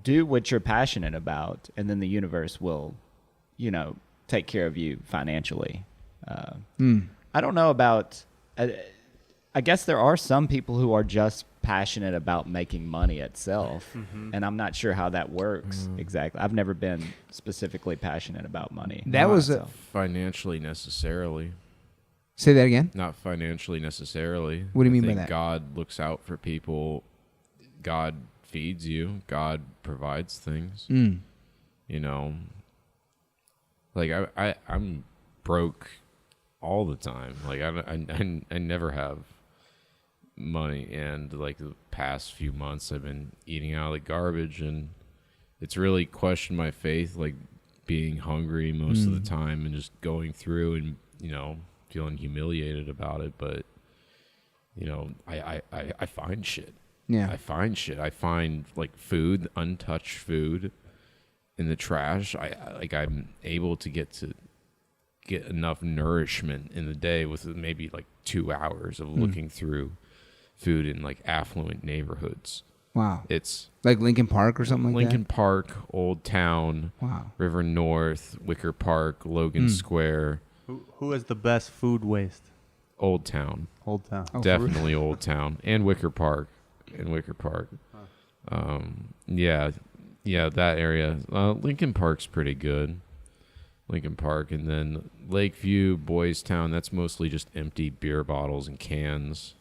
do what you're passionate about, and then the universe will, take care of you financially. I don't know about. I guess there are some people who are just passionate about making money itself, and I'm not sure how that works exactly. I've never been specifically passionate about money. That was Not financially necessarily. Say that again. Not financially necessarily. What do you I mean by think that? God looks out for people. God feeds you. God provides things. Like I'm broke all the time. Like I never have money, and like the past few months I've been eating out of the garbage, and it's really questioned my faith, like being hungry most of the time and just going through and feeling humiliated about it. But I find shit. Yeah. I find shit. I find like food, untouched food in the trash. I'm able to get enough nourishment in the day with maybe like 2 hours of looking through food in like affluent neighborhoods. Wow. It's like Lincoln Park or something like Lincoln Park, Old Town, Wow. River North, Wicker Park, Logan Square, Who has the best food waste? Old Town. Old Town. Oh, for Definitely Old Town and Wicker Park. Yeah, that area. Lincoln Park's pretty good. Lincoln Park, and then Lakeview, Boys Town. That's mostly just empty beer bottles and cans.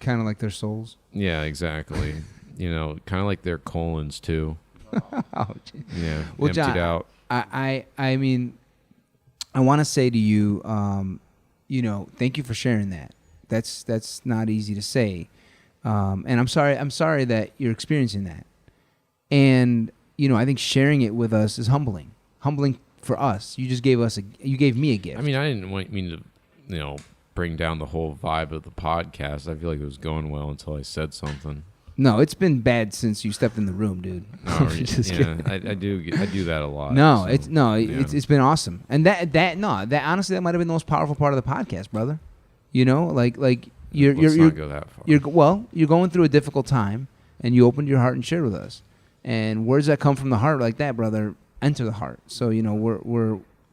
Kind of like their souls. Yeah, exactly. Kind of like their colons too. Oh, gee. Yeah, Well, emptied John, out. I mean, I want to say to you, thank you for sharing that. That's not easy to say, and I'm sorry that you're experiencing that, and I think sharing it with us is humbling for us. You just you gave me a gift. I mean, I didn't mean to, bring down the whole vibe of the podcast. I feel like it was going well until I said something. No, it's been bad since you stepped in the room, dude. No, Just yeah, kidding. I do that a lot. No, so, it's been awesome, and that honestly that might have been the most powerful part of the podcast, brother. Like Let's you're not go that far. you're going through a difficult time, and you opened your heart and shared with us, and words that come from the heart like that, brother, enter the heart. So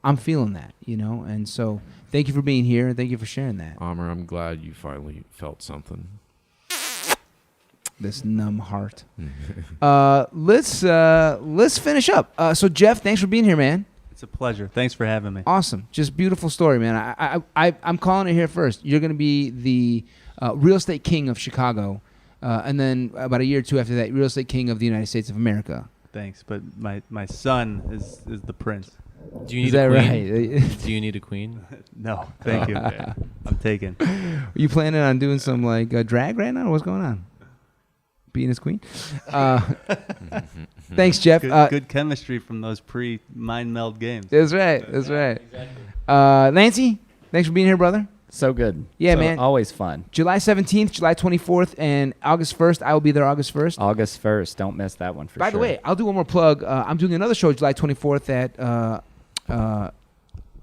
I'm feeling that, and so thank you for being here and thank you for sharing that. Amr, I'm glad you finally felt something. This numb heart. Let's finish up. So Jeff, thanks for being here, man. It's a pleasure. Thanks for having me. Awesome, just beautiful story, man. I'm calling it here first. You're going to be the real estate king of Chicago, and then about a year or two after that, real estate king of the United States of America. Thanks, but my son is the prince. Do you Is need that a queen? right? Do you need a queen? No, thank you. Okay. I'm taken. Are you planning on doing some like drag right now? What's going on? Being his queen. Thanks, Jeff. Good chemistry from those pre-mind meld games. That's right. Exactly. Lancey, thanks for being here, brother. So good. Yeah, So man. Always fun. July 17th, July 24th, and August 1st. I will be there August 1st. August 1st. Don't miss that one for sure. By the way, I'll do one more plug. I'm doing another show July 24th at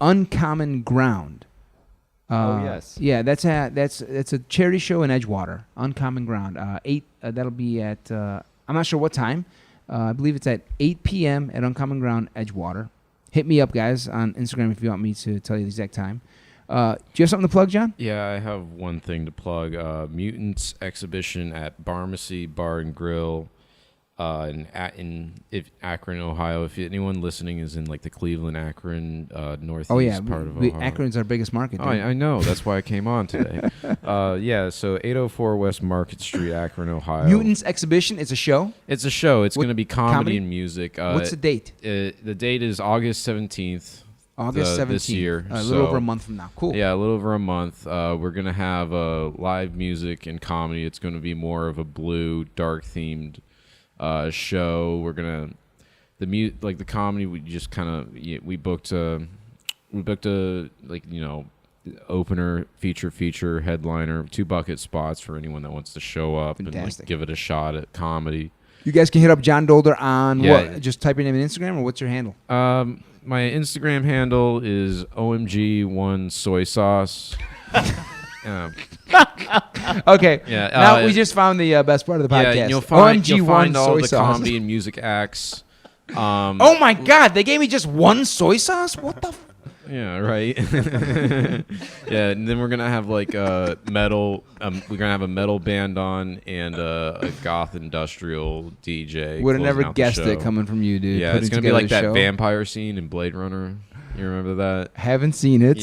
Uncommon Ground. Oh, yes. Yeah, that's a charity show in Edgewater. Uncommon Ground. That'll be at I'm not sure what time. I believe it's at 8 p.m. at Uncommon Ground, Edgewater. Hit me up, guys, on Instagram if you want me to tell you the exact time. Do you have something to plug, John? Yeah, I have one thing to plug. Mutants exhibition at Barmacy Bar and Grill in Akron, Ohio. If anyone listening is in like the Cleveland, Akron, northeast part of Ohio. Akron's our biggest market. Oh, I know. That's why I came on today. So 804 West Market Street, Akron, Ohio. Mutants exhibition. It's a show. It's a show. It's What- going to be comedy? comedy and music. What's the date? The date is August 17th. August 17th. This year. A little over a month from now. Cool. Yeah, a little over a month. We're going to have live music and comedy. It's going to be more of a blue, dark-themed show. We're going to... the comedy, we just kind of... We booked a opener, feature, headliner, 2 bucket spots for anyone that wants to show up Fantastic. and give it a shot at comedy. You guys can hit up John Dolder on Yeah. what? Just type your name in Instagram, or what's your handle? My Instagram handle is OMG1soysauce. Okay. Yeah. Now we just found the best part of the podcast. Yeah, you'll find OMG1 all soy the sauce. comedy and music acts. Oh my God! They gave me just one soy sauce. What the? Yeah, right. Yeah, and then we're gonna have like a metal. We're gonna have a metal band on and a goth industrial DJ. Would have closing never out the guessed show. it coming from you, dude. Yeah, Putting it's gonna be together like the that show. vampire scene in Blade Runner. You remember that? Haven't seen it.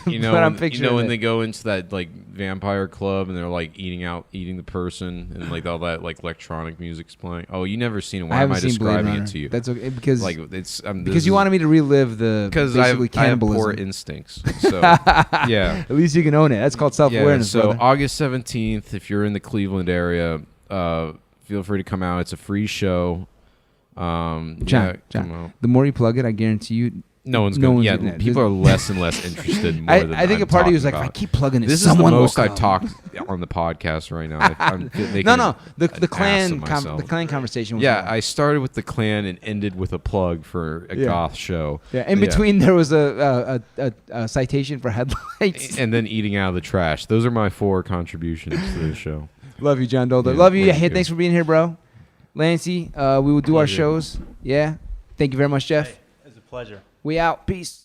You know, but I'm when, picturing when it. they go into that like vampire club and they're like eating the person and like all that like electronic music's playing. Oh, you never seen it? Why I am haven't I seen Blade describing Runner. it to you? That's okay because like it's because you wanted me to relive the because I basically have cannibalism. poor instincts. So yeah. At least you can own it. That's called self-awareness, So brother. August 17th, if you're in the Cleveland area, feel free to come out. It's a free show. John, come out. the more you plug it, I guarantee you. No one's No going. one's Yeah, gonna- people are less and less interested. More than I think I'm a part of you is like, talking if I about. keep plugging it, This is the someone will most I've come. talked on the podcast right now. I'm making No, the an ass clan of myself. the clan conversation was Yeah, more. I started with the clan and ended with a plug for a Yeah. goth show. Yeah, in between there was a citation for headlights. And then eating out of the trash. Those are my 4 contributions to the show. Love you, John Dolder. Yeah, Love you. love you Hey, too. thanks for being here, bro. Lancey, we will do our Pleasure. shows. Yeah. Thank you very much, Jeff. It's a pleasure. We out. Peace.